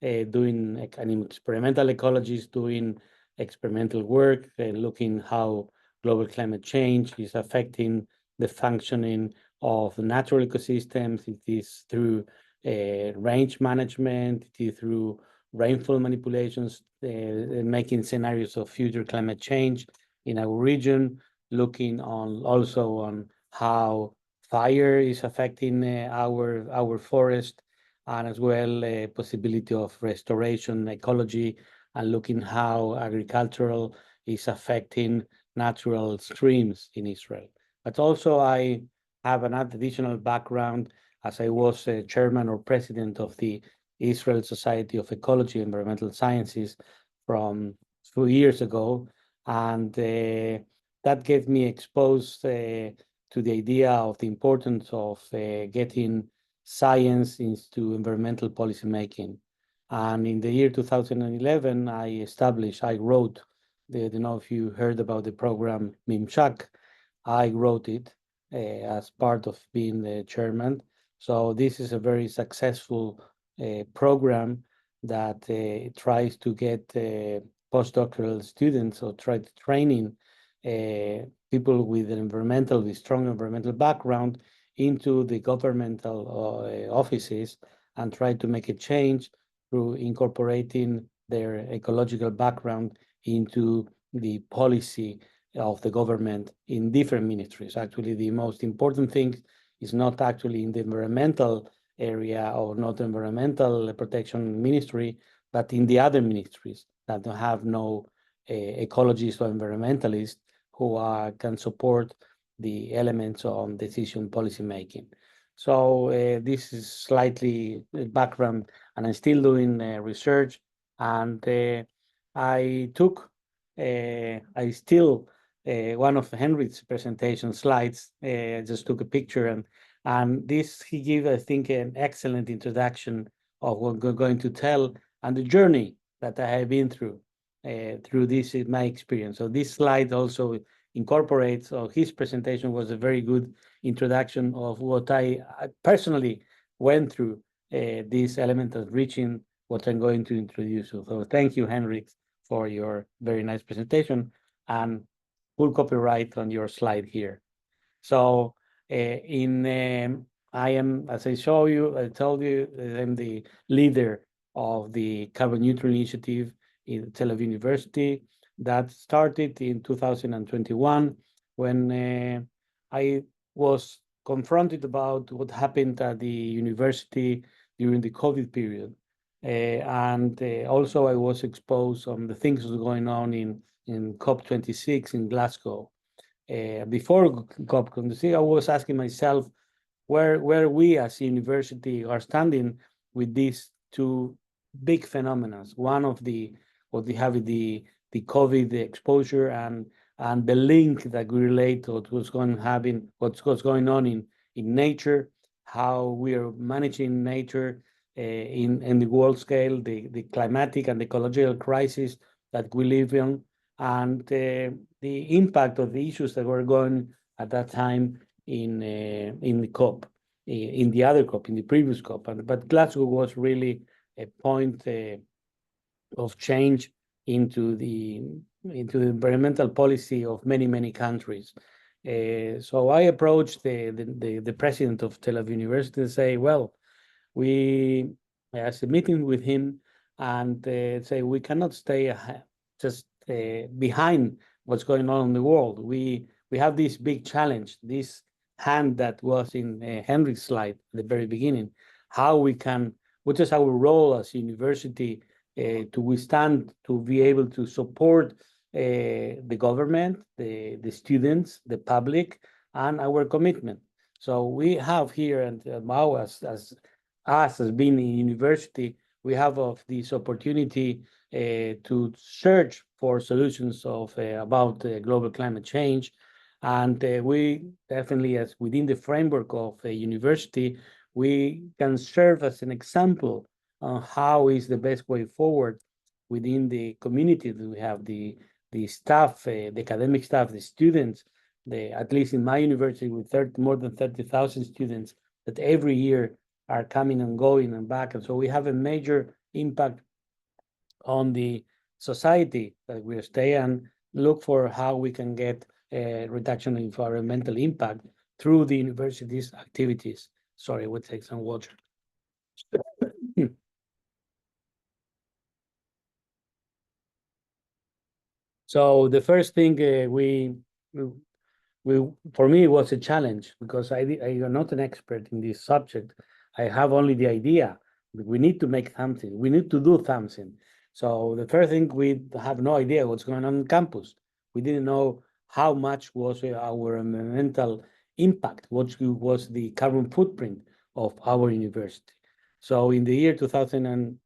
doing an experimental ecologist, doing experimental work, looking how global climate change is affecting the functioning of natural ecosystems. It is through range management, it is through rainfall manipulations, making scenarios of future climate change in our region, looking also on how fire is affecting our forest, and as well possibility of restoration ecology, and looking how agricultural is affecting natural streams in Israel. But also I have an additional background as I was chairman or president of the Israel Society of Ecology and Environmental Sciences from 2 years ago, and that gave me exposed to the idea of the importance of getting science into environmental policy making. And in the year 2011, I wrote, I don't know if you heard about the program MIMSHAK. I wrote it as part of being the chairman. So this is a very successful program that tries to get postdoctoral students, or try to training people with strong environmental background into the governmental offices, and try to make a change through incorporating their ecological background into the policy of the government in different ministries. Actually, the most important thing is not actually in the environmental area or not environmental protection ministry, but in the other ministries that have no ecologists or environmentalists who can support the elements on decision policy making. So this is slightly background, and I'm still doing research, and I still one of Henrik's presentation slides. I just took a picture, and this he gave, I think, an excellent introduction of what we're going to tell and the journey that I have been through this is my experience. So this slide also incorporates, or his presentation was a very good introduction of what I personally went through, this element of reaching what I'm going to introduce. So thank you, Henrik, for your very nice presentation, and full copyright on your slide here. So I am, as I told you, I'm the leader of the Carbon Neutral Initiative in Tel Aviv University. That started in 2021 when I was confronted about what happened at the university during the COVID period. And also I was exposed on the things that were going on in COP26 in Glasgow. Before COP26, I was asking myself where we as a university are standing with these two big phenomena. One of what we have the COVID exposure, and the link that we relate to what's going on in nature, how we are managing nature in the world scale, the climatic and ecological crisis that we live in, and the impact of the issues that were going at that time in the COP, in the other COP, in the previous COP. But Glasgow was really a point of change into the environmental policy of many countries. So I approached the president of Tel Aviv University and say, well, we had a meeting with him and say we cannot stay just behind what's going on in the world. We have this big challenge, this hand that was in Henry's slide at the very beginning, how we can, what is our role as a university to withstand, to be able to support the government, the students, the public, and our commitment. So we have here, and Mao as being a university, we have of this opportunity to search for solutions of about global climate change. And we definitely, as within the framework of a university, we can serve as an example on how is the best way forward within the community that we have, the staff, the academic staff, the students, at least in my university with more than 30,000 students that every year are coming and going and back. And so we have a major impact on the society that we stay and look for how we can get a reduction in environmental impact through the university's activities. Sorry, we'll take some water. So the first thing for me, it was a challenge because I am not an expert in this subject. I have only the idea. We need to make something. We need to do something. So the first thing, we have no idea what's going on campus. We didn't know how much was our environmental impact, what was the carbon footprint of our university. So in the year 2000,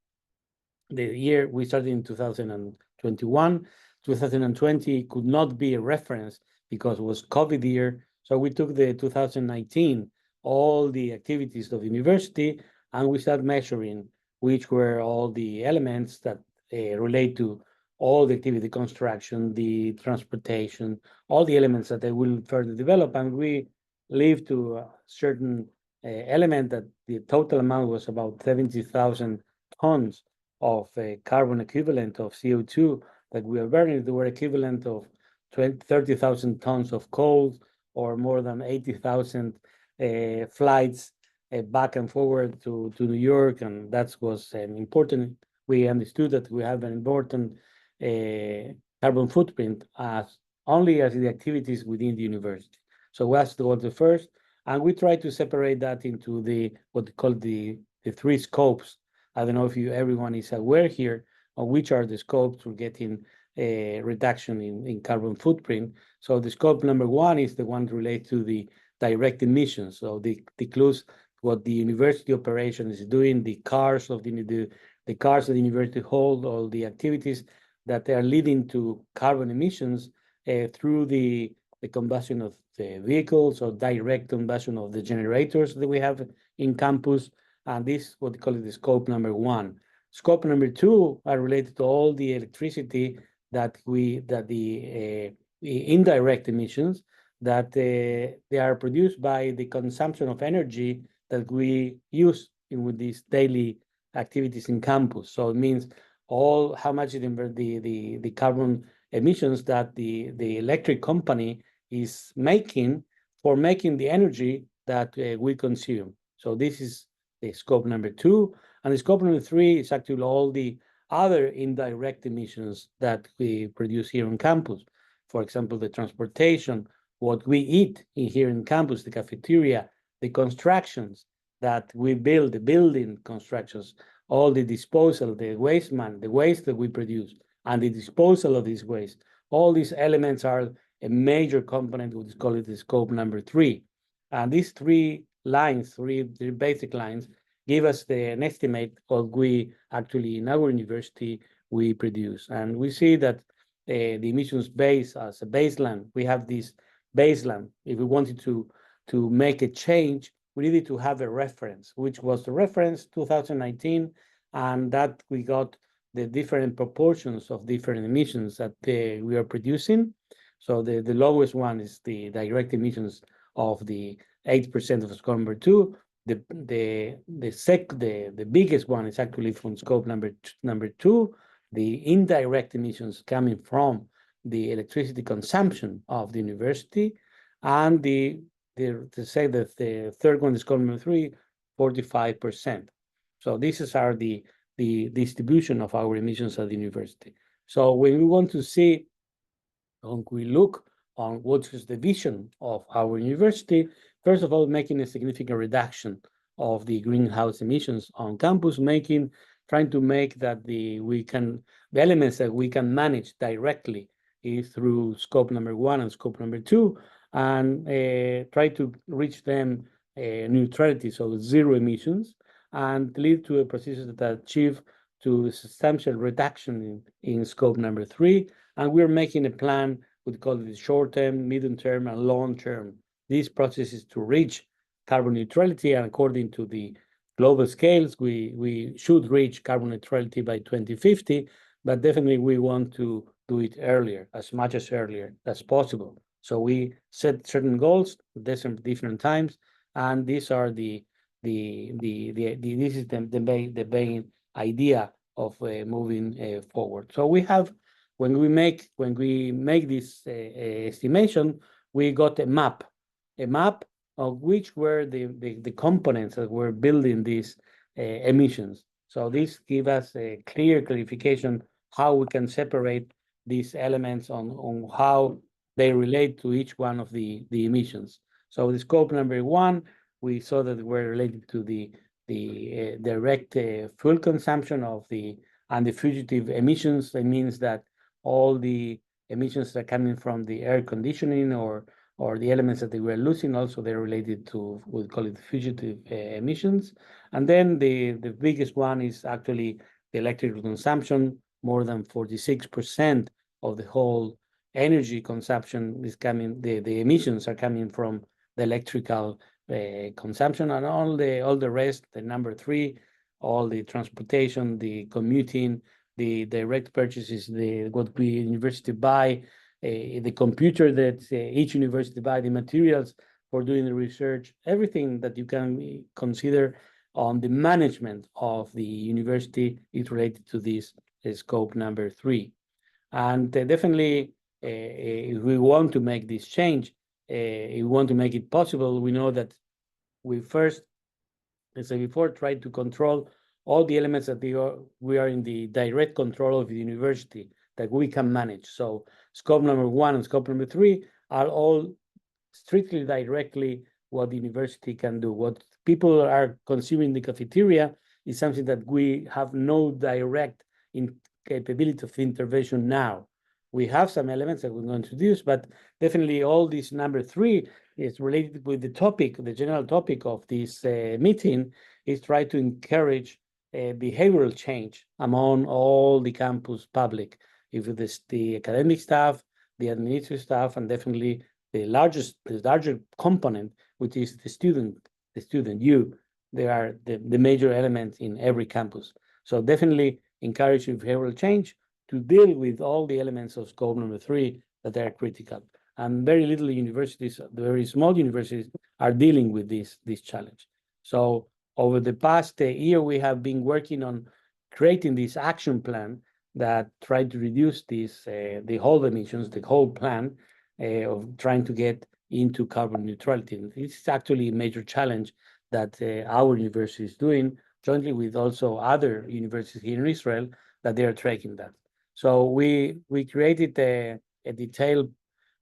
the year we started in 2021, 2020 could not be a reference because it was COVID year. So we took the 2019, all the activities of the university, and we started measuring which were all the elements that relate to all the activity, construction, the transportation, all the elements that they will further develop. And we lived to a certain element that the total amount was about 70,000 tons of carbon equivalent of CO2 that we are burning. They were equivalent of 30,000 tons of coal or more than 80,000 flights back and forward to New York. And that was an important, we understood that we have an important carbon footprint as only as the activities within the university. So that's the first. And we try to separate that into what we call the three scopes. I don't know if everyone is aware here of which are the scopes for getting a reduction in carbon footprint. So the scope number one is the one related to the direct emissions. So the includes what the university operation is doing, the cars of the cars of the university hold, all the activities that are leading to carbon emissions through the combustion of the vehicles or direct combustion of the generators that we have in campus. And this what they call it the scope number one. Scope number two are related to all the electricity that the indirect emissions that they are produced by the consumption of energy that we use with these daily activities in campus. So it means how much the carbon emissions that the electric company is making for making the energy that we consume. So this is the scope number two. And the scope number three is actually all the other indirect emissions that we produce here on campus. For example, the transportation, what we eat here in campus, the cafeteria, the constructions that we build, the building constructions, all the disposal, the waste that we produce, and the disposal of this waste. All these elements are a major component, we call it the scope number three. And these three lines, three basic lines, give us an estimate of we actually in our university we produce. And we see that the emissions base as a baseline, we have this baseline. If we wanted to make a change, we needed to have a reference, which was the reference 2019, and that we got the different proportions of different emissions that we are producing. So the lowest one is the direct emissions of the 8% of scope number 2. The biggest one is actually from scope number 2, the indirect emissions coming from the electricity consumption of the university, and to say that the third one is scope number 3, 45%. So these are the distribution of our emissions at the university. So when we want to see, when we look on what is the vision of our university, first of all, making a significant reduction of the greenhouse emissions on campus, trying to make that the elements that we can manage directly is through scope number 1 and scope number 2, and try to reach them neutrality, so 0 emissions, and lead to a process that achieve to a substantial reduction in scope number 3. And we're making a plan, we call it short-term, medium-term, and long-term. These processes to reach carbon neutrality, and according to the global scales, we should reach carbon neutrality by 2050, but definitely we want to do it earlier, as much as earlier as possible. So we set certain goals at different times, and these are this is the main idea of moving forward. So we have, when we make this estimation, we got a map of which were the components that were building these emissions. So this gives us a clear clarification how we can separate these elements on how they relate to each one of the emissions. So the scope number 1, we saw that were related to the direct fuel consumption and the fugitive emissions. That means that all the emissions that are coming from the air conditioning or the elements that they were losing, also they're related to, we call it fugitive emissions. And then the biggest one is actually the electrical consumption. More than 46% of the whole energy consumption is coming, the emissions are coming from the electrical consumption, and all the rest, the number 3, all the transportation, the commuting, the direct purchases, what we university buy, the computer that each university buy, the materials for doing the research, everything that you can consider on the management of the university is related to this scope number 3. And definitely, if we want to make this change, if we want to make it possible, we know that we first, as I before, try to control all the elements that we are in the direct control of the university that we can manage. So scope number 1 and scope number 3 are all strictly directly what the university can do. What people are consuming in the cafeteria is something that we have no direct capability of intervention now. We have some elements that we're going to introduce, but definitely all this number 3 is related with the topic, the general topic of this meeting, is try to encourage behavioral change among all the campus public, if it is the academic staff, the administrative staff, and definitely the larger component, which is the student, they are the major elements in every campus. So definitely encourage behavioral change to deal with all the elements of scope number 3 that are critical. And very little universities, very small universities, are dealing with this challenge. So over the past year, we have been working on creating this action plan that tried to reduce the whole emissions, the whole plan of trying to get into carbon neutrality. And this is actually a major challenge that our university is doing, jointly with also other universities here in Israel, that they are tracking that. So we created a detailed,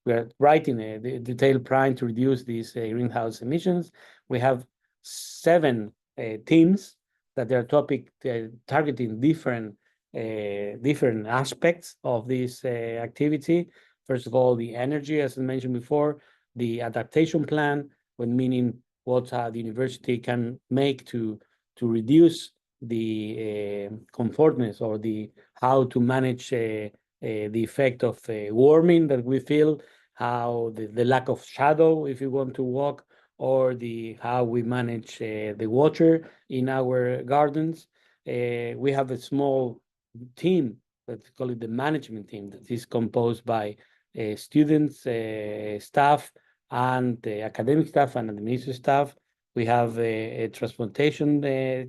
we are writing a detailed plan to reduce these greenhouse emissions. We have 7 teams that they are targeting different aspects of this activity. First of all, the energy, as I mentioned before, the adaptation plan, when meaning what the university can make to reduce the comfortness or how to manage the effect of warming that we feel, how the lack of shadow if you want to walk, or how we manage the water in our gardens. We have a small team, let's call it the management team, that is composed by students, staff, and the academic staff and administrative staff. We have a transportation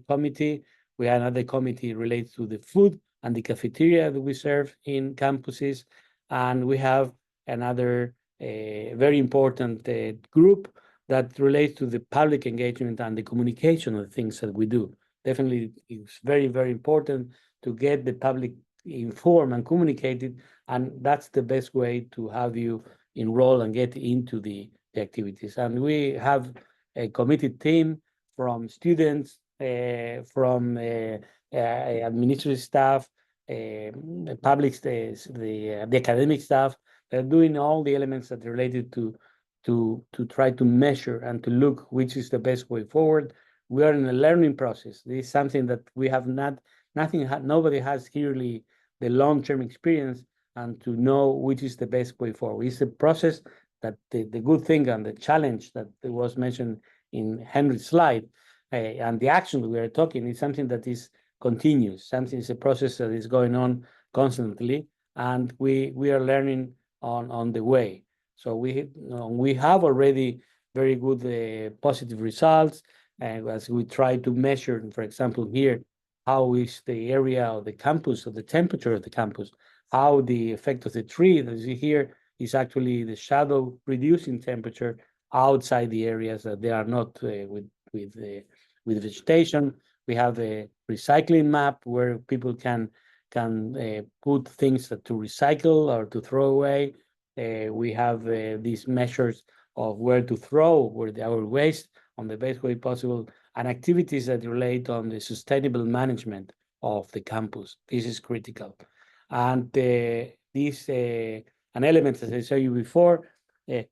committee. We have another committee related to the food and the cafeteria that we serve in campuses. And we have another very important group that relates to the public engagement and the communication of the things that we do. Definitely, it's very, very important to get the public informed and communicated, and that's the best way to have you enroll and get into the activities. And we have a committed team from students, from administrative staff, public the academic staff. They're doing all the elements that are related to try to measure and to look which is the best way forward. We are in a learning process. This is something that we have nobody has clearly the long-term experience and to know which is the best way forward. It's a process that the good thing and the challenge that was mentioned in Henry's slide and the action we are talking is something that is continuous. Something is a process that is going on constantly, and we are learning on the way. So we have already very good positive results, and as we try to measure, for example, here, how is the area of the campus, or the temperature of the campus, how the effect of the tree that you see here is actually the shadow reducing temperature outside the areas that they are not with vegetation. We have a recycling map where people can put things to recycle or to throw away. We have these measures of where to throw our waste on the best way possible, and activities that relate on the sustainable management of the campus. This is critical. And these and elements, as I showed you before, the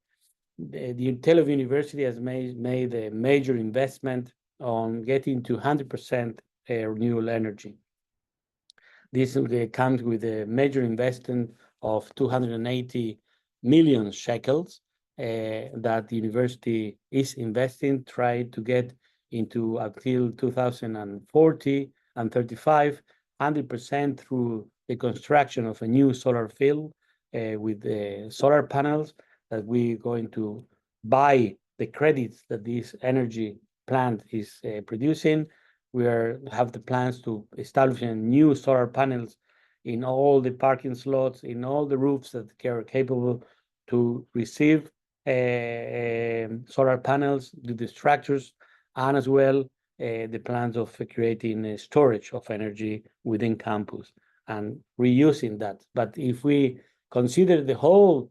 Tel Aviv University has made a major investment on getting to 100% renewable energy. This comes with a major investment of 280 million shekels that the university is investing, trying to get into until 2040 and 35, 100% through the construction of a new solar field with solar panels that we're going to buy the credits that this energy plant is producing. We have the plans to establish new solar panels in all the parking slots, in all the roofs that are capable to receive solar panels, do the structures, and as well the plans of creating storage of energy within campus and reusing that. But if we consider the whole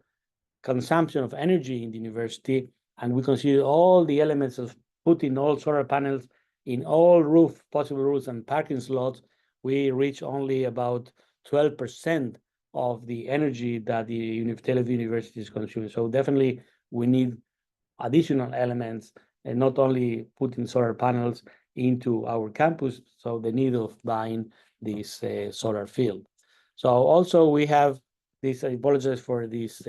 consumption of energy in the university, and we consider all the elements of putting all solar panels in all possible roofs and parking slots, we reach only about 12% of the energy that the Tel Aviv University is consuming. So definitely we need additional elements, and not only putting solar panels into our campus, so the need of buying this solar field. So also we have this, I apologize for this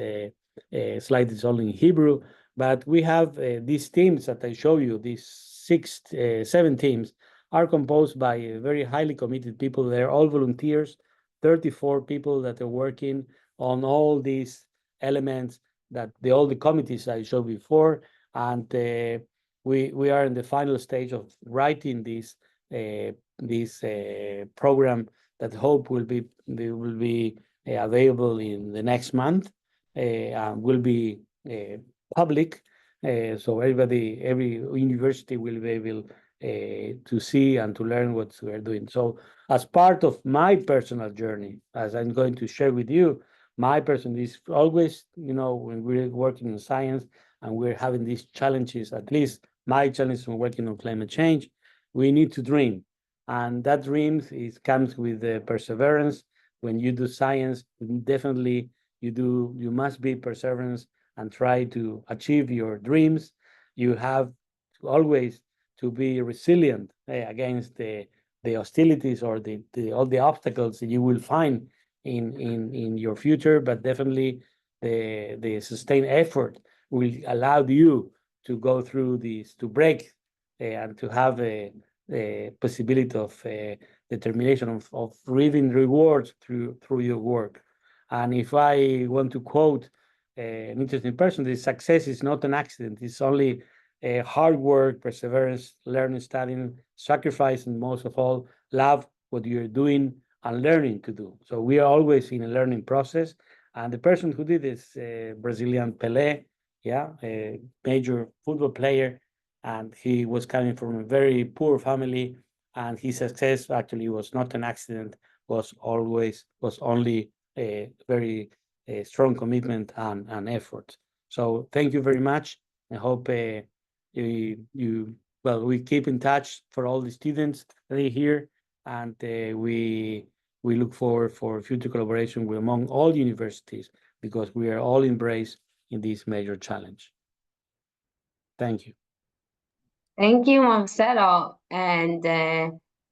slide is only in Hebrew, but we have these teams that I show you, these 7 teams are composed by very highly committed people. They're all volunteers, 34 people that are working on all these elements that all the committees I showed before. And we are in the final stage of writing this program that hope will be available in the next month and will be public. So every university will be able to see and to learn what we're doing. So as part of my personal journey, as I'm going to share with you, my person is always, when we're working in science and we're having these challenges, at least my challenge when working on climate change, we need to dream. And that dream comes with perseverance. When you do science, definitely you must be perseverance and try to achieve your dreams. You have always to be resilient against the hostilities or all the obstacles that you will find in your future, but definitely the sustained effort will allow you to go through this, to break and to have a possibility of determination of reaping rewards through your work. And if I want to quote an interesting person. The success is not an accident. It's only hard work, perseverance, learning, studying, sacrifice, and most of all, love what you're doing and learning to do. So we are always in a learning process. And the person who did this, Brazilian Pelé, a major football player, and he was coming from a very poor family, and his success actually was not an accident, was only a very strong commitment and effort. So thank you very much. I hope we keep in touch for all the students that are here, and we look forward for future collaboration among all universities, because we are all embraced in this major challenge. Thank you. Thank you, Marcelo. And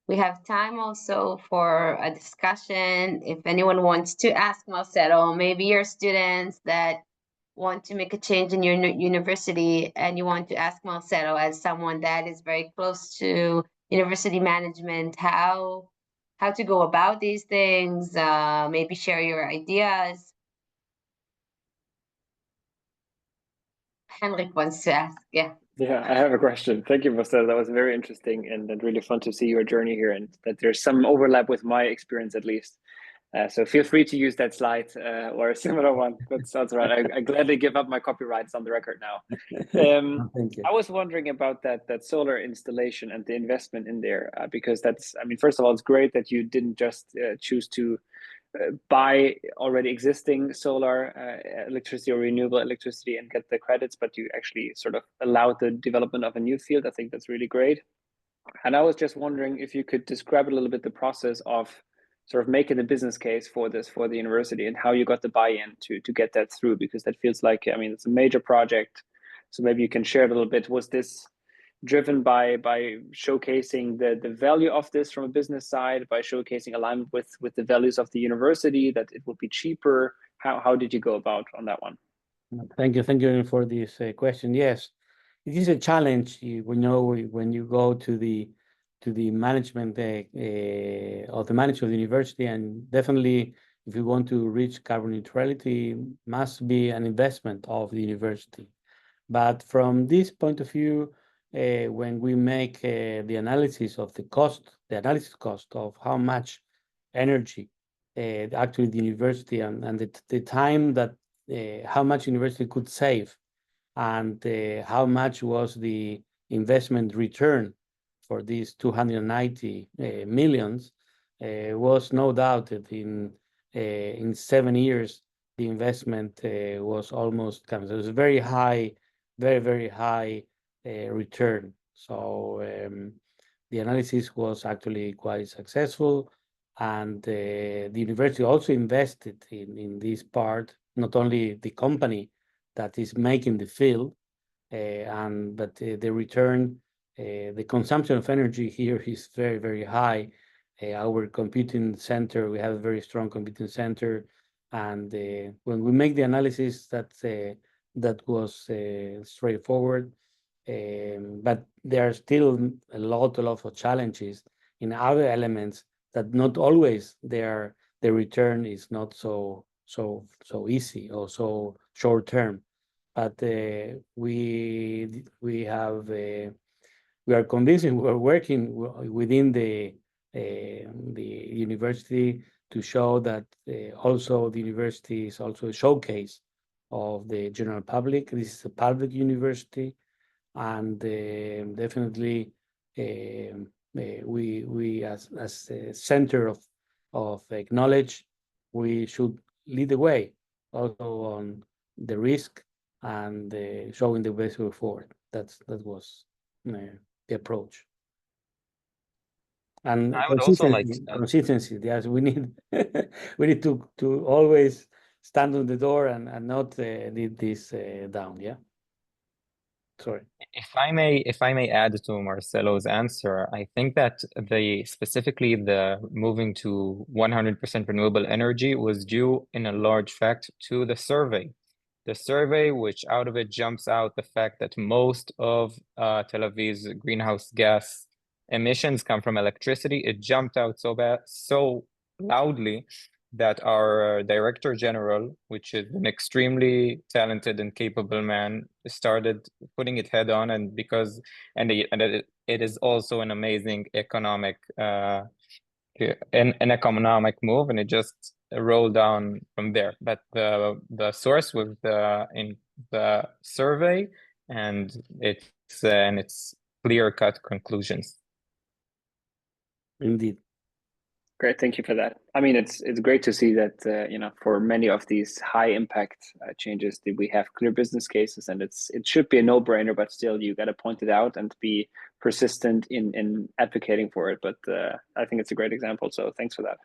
we have time also for a discussion. If anyone wants to ask Marcelo, maybe your students that want to make a change in your university and you want to ask Marcelo as someone that is very close to university management, how to go about these things, maybe share your ideas. Henrik wants to ask, yeah. Yeah, I have a question. Thank you, Marcelo. That was very interesting and really fun to see your journey here, and that there's some overlap with my experience at least. So feel free to use that slide or a similar one. That sounds right. I gladly give up my copyrights on the record now. Thank you. I was wondering about that solar installation and the investment in there, because that's, I mean, first of all, it's great that you didn't just choose to buy already existing solar electricity or renewable electricity and get the credits, but you actually sort of allowed the development of a new field. I think that's really great. And I was just wondering if you could describe a little bit the process of sort of making the business case for this for the university, and how you got the buy-in to get that through, because that feels like, I mean, it's a major project. So maybe you can share a little bit. Was this driven by showcasing the value of this from a business side, by showcasing alignment with the values of the university, that it would be cheaper? How did you go about on that one? Thank you for this question. Yes, it is a challenge. When you go to the management of the university, and definitely if you want to reach carbon neutrality, must be an investment of the university. But from this point of view, when we make the analysis of the cost of how much energy actually the university and the time that how much university could save, and how much was the investment return for these 290 millions, was no doubt that in 7 years the investment was almost comes. It was very high, very high return. So the analysis was actually quite successful, and the university also invested in this part, not only the company that is making the field, but the return, the consumption of energy here is very high. Our computing center, we have a very strong computing center, and when we make the analysis, that was straightforward. But there are still a lot of challenges in other elements that not always the return is not so easy or so short term. But we are convinced, and we are working within the university to show that also the university is also a showcase of the general public. This is a public university, and definitely we as a center of knowledge, we should lead the way also on the risk and showing the best way forward. That was the approach. And I would also like consistency. Yes, we need to always stand on the door and not lead this down. Yeah. Sorry. If I may add to Marcelo's answer, I think that specifically the moving to 100% renewable energy was due in a large fact to the survey. The survey, which out of it jumps out the fact that most of Tel Aviv's greenhouse gas emissions come from electricity. It jumped out so loudly that our Director General, which is an extremely talented and capable man, started putting it head on, and it is also an amazing economic an economic move, and it just rolled down from there. But the source was in the survey, and its clear-cut conclusions. Indeed. Great, thank you for that. I mean, it's great to see that you know, for many of these high impact changes, that we have clear business cases, and it should be a no-brainer, but still you got to point it out and be persistent in advocating for it. But I think it's a great example, so thanks for that.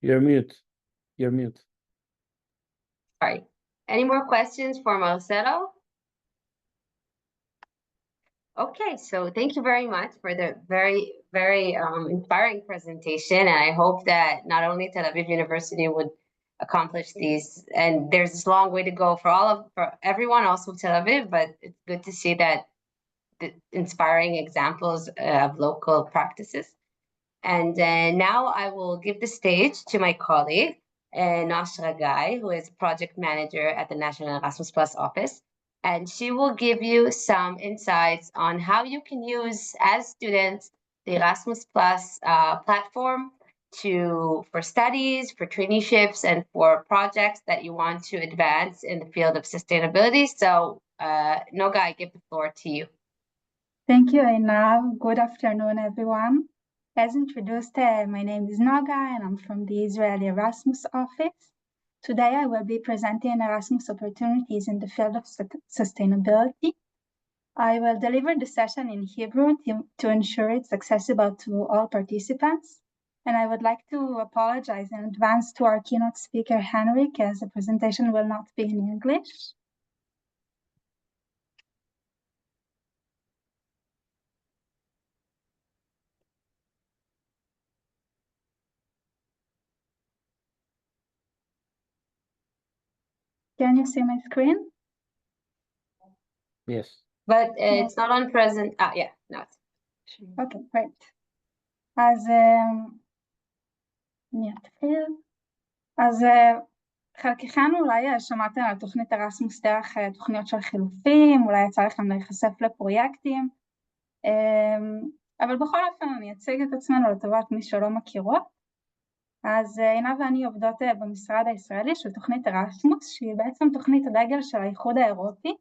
You're mute. You're mute. Sorry. Any more questions for Marcelo? Okay, so thank you very much for the very, very inspiring presentation. And I hope that not only Tel Aviv University would accomplish these, and there's this long way to go for everyone, also Tel Aviv, but it's good to see that the inspiring examples of local practices. And now I will give the stage to my colleague, Nashra Guy, who is project manager at the National Erasmus Plus office. And she will give you some insights on how you can use, as students, the Erasmus Plus platform for studies, for traineeships, and for projects that you want to advance in the field of sustainability. So, Noga, I give the floor to you. Thank you, Einav. Good afternoon, everyone. As introduced, my name is Noga, and I'm from the Israeli Erasmus Office. Today, I will be presenting Erasmus opportunities in the field of sustainability. I will deliver the session in Hebrew to ensure it's accessible to all participants. And I would like to apologize in advance to our keynote speaker, Henrik, as the presentation will not be in English. Can you see my screen? Yes. But it's not on present. Yeah, no. Okay, great. אז חלקכם אולי שמעתם על תוכנית ארסמוס דרך תוכניות של חילופים, אולי יצא לכם להיחשף לפרויקטים, אבל בכל אופן אני אציג את עצמנו לטובת מי שלא מכירות. אז עינה ואני עובדות במשרד הישראלי של תוכנית ארסמוס, שהיא בעצם תוכנית הדגל של האיחוד האירופי,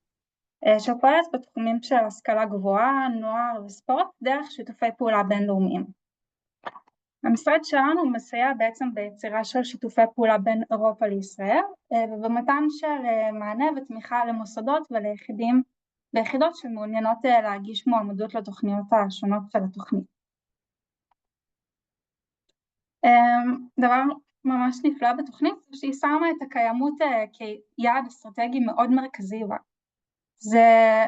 שפועלת בתחומים של השכלה גבוהה, נוער וספורט, דרך שיתופי פעולה בינלאומיים. המשרד שלנו מסייע בעצם ביצירה של שיתופי פעולה בין אירופה לישראל, ובמתן של מענה ותמיכה למוסדות וליחידות שמעוניינות להגיש מועמדות לתוכניות השונות של התוכנית. דבר ממש נפלא בתוכנית, שהיא שמה את הקיימות כיעד אסטרטגי מאוד מרכזי בה. זה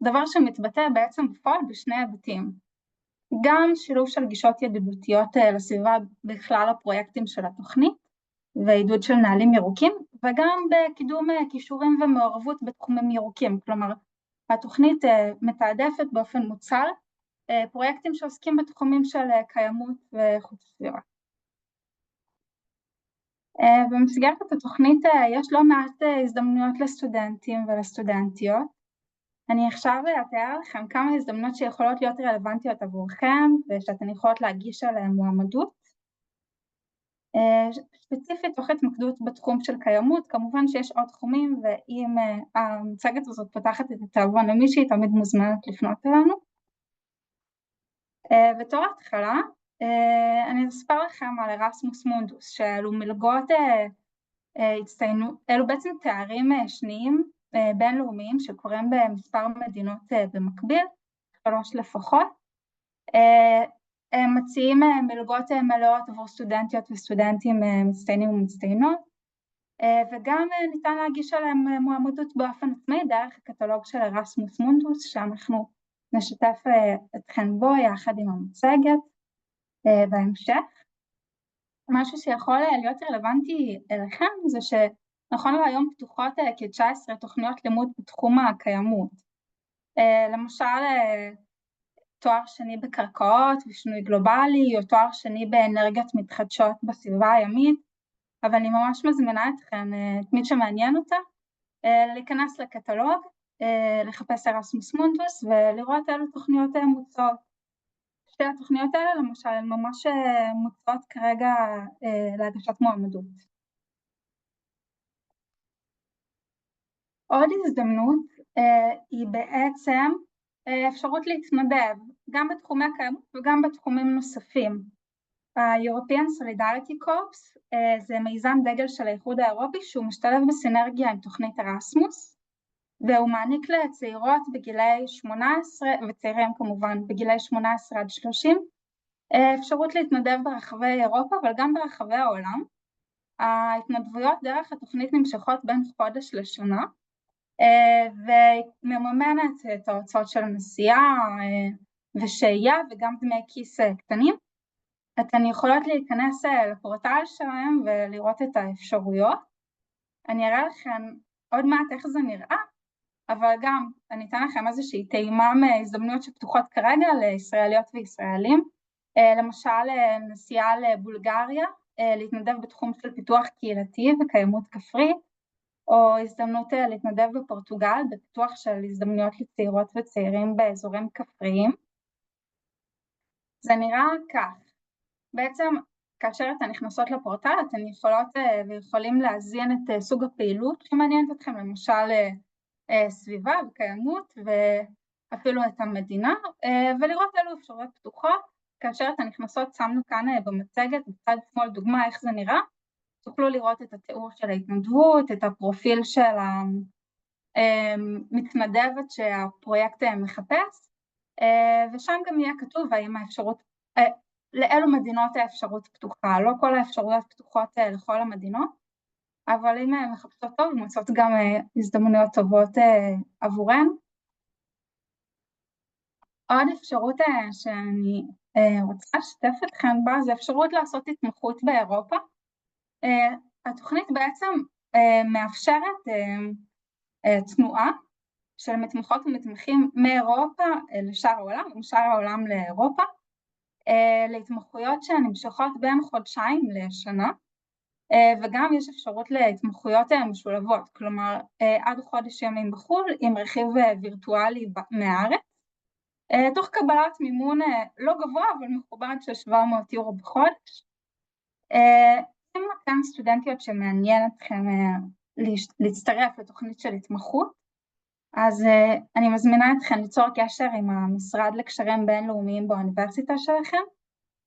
דבר שמתבטא בעצם בפועל בשני היבטים. גם שילוב של גישות ידידותיות לסביבה בכלל הפרויקטים של התוכנית, ועידוד של נהלים ירוקים, וגם בקידום כישורים ומעורבות בתחומים ירוקים. כלומר, התוכנית מתעדפת באופן מוצל פרויקטים שעוסקים בתחומים של קיימות ואיכות הסביבה. במסגרת התוכנית יש לא מעט הזדמנויות לסטודנטים ולסטודנטיות. אני עכשיו אתאר לכם כמה הזדמנויות שיכולות להיות רלוונטיות עבורכם ושאתן יכולות להגיש עליהן מועמדות. ספציפית תוך התמקדות בתחום של קיימות, כמובן שיש עוד תחומים, ואם המצגת הזאת פותחת את התיאבון למישהי, תמיד מוזמנת לפנות אלינו. בתור התחלה, אני אספר לכם על ארסמוס מונדוס, שאלו מלגות אלו בעצם תארים שניים בינלאומיים שקורים במספר מדינות במקביל, 3 לפחות. הם מציעים מלגות מלאות עבור סטודנטיות וסטודנטים מצטיינים ומצטיינות, וגם ניתן להגיש עליהם מועמדות באופן עצמאי דרך הקטלוג של ארסמוס מונדוס, שאנחנו נשתף אתכם בו יחד עם המצגת בהמשך. משהו שיכול להיות רלוונטי אליכם זה שנכון להיום פתוחות כ-19 תוכניות לימוד בתחום הקיימות. למשל, תואר שני בקרקעות ושינוי גלובלי, או תואר שני באנרגיות מתחדשות בסביבה הימית, אבל אני ממש מזמינה אתכם, את מי שמעניין אותה, להיכנס לקטלוג, לחפש ארסמוס מונדוס ולראות אילו תוכניות מוצעות. שתי התוכניות האלה למשל הן ממש מוצעות כרגע להגשת מועמדות. עוד הזדמנות היא בעצם אפשרות להתנדב גם בתחומי הקיימות וגם בתחומים נוספים. ה-European Solidarity Corps זה מיזם דגל של האיחוד האירופי שהוא משתלב בסינרגיה עם תוכנית ארסמוס, והוא מעניק לצעירות בגילי 18 וצעירים כמובן בגילי 18 עד 30 אפשרות להתנדב ברחבי אירופה אבל גם ברחבי העולם. ההתנדבויות דרך התוכנית נמשכות בין חודש לשנה ומממנת את ההוצאות של הנסיעה ושהייה וגם דמי כיס קטנים. אתן יכולות להיכנס לפורטל שלהם ולראות את האפשרויות. אני אראה לכם עוד מעט איך זה נראה, אבל גם אני אתן לכם איזושהי טעימה מהזדמנויות שפתוחות כרגע לישראליות וישראלים. למשל נסיעה לבולגריה, להתנדב בתחום של פיתוח קהילתי וקיימות כפרית, או הזדמנות להתנדב בפורטוגל בפיתוח של הזדמנויות לצעירות וצעירים באזורים כפריים. זה נראה כך. בעצם כאשר אתן נכנסות לפורטל אתן יכולות ויכולים להזין את סוג הפעילות שמעניינת אתכם, למשל סביבה וקיימות ואפילו את המדינה, ולראות אילו אפשרויות פתוחות. כאשר אתן נכנסות שמנו כאן במצגת בצד שמאל דוגמה איך זה נראה, תוכלו לראות את התיאור של ההתנדבות, את הפרופיל של המתנדבת שהפרויקט מחפש, ושם גם יהיה כתוב האם האפשרות, לאילו מדינות האפשרות פתוחה. לא כל האפשרויות פתוחות לכל המדינות, אבל אם מחפשות טוב, מוצאות גם הזדמנויות טובות עבורן. עוד אפשרות שאני רוצה לשתף אתכם בה, זה אפשרות לעשות התמחות באירופה. התוכנית בעצם מאפשרת תנועה של מתמחות ומתמחים מאירופה לשאר העולם, ומשאר העולם לאירופה, להתמחויות שנמשכות בין חודשיים לשנה, וגם יש אפשרות להתמחויות משולבות, כלומר עד חודש ימים בחו"ל עם רכיב וירטואלי מהארץ, תוך קבלת מימון לא גבוה אבל מכובד של 700 יורו בחודש. אם אתן סטודנטיות שמעניין אתכם להצטרף לתוכנית של התמחות, אז אני מזמינה אתכם ליצור קשר עם המשרד לקשרים בינלאומיים באוניברסיטה שלכם,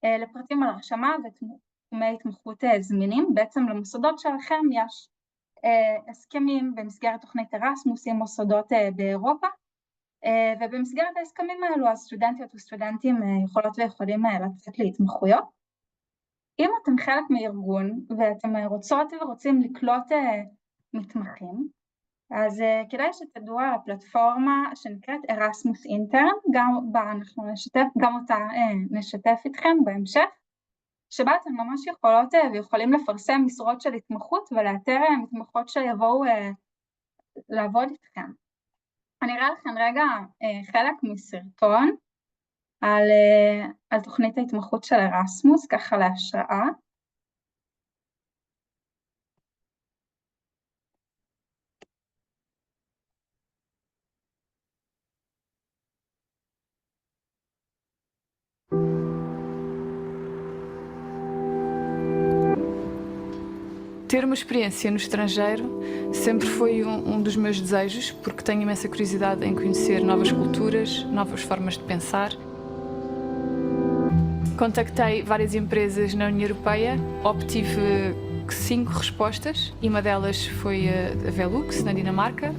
לפרטים על הרשמה ותחומי התמחות זמינים. בעצם למוסדות שלכם יש הסכמים במסגרת תוכנית ארסמוס עם מוסדות באירופה, ובמסגרת ההסכמים האלו אז סטודנטיות וסטודנטים יכולות ויכולים לצאת להתמחויות. אם אתם חלק מארגון ואתם רוצות ורוצים לקלוט מתמחים, אז כדאי שתדעו על הפלטפורמה שנקראת Erasmus Intern, גם אותה נשתף איתכם בהמשך, שבה אתם ממש יכולות ויכולים לפרסם משרות של התמחות ולאתר מתמחות שיבואו לעבוד איתכם. אני אראה לכם רגע חלק מסרטון על תוכנית ההתמחות של ארסמוס, ככה להשראה. Ter uma experiência no estrangeiro sempre foi dos meus desejos, porque tenho imensa curiosidade em conhecer novas culturas, novas formas de pensar. Contactei várias empresas na União Europeia, obtive 5 respostas e uma delas foi a Velux, na Dinamarca.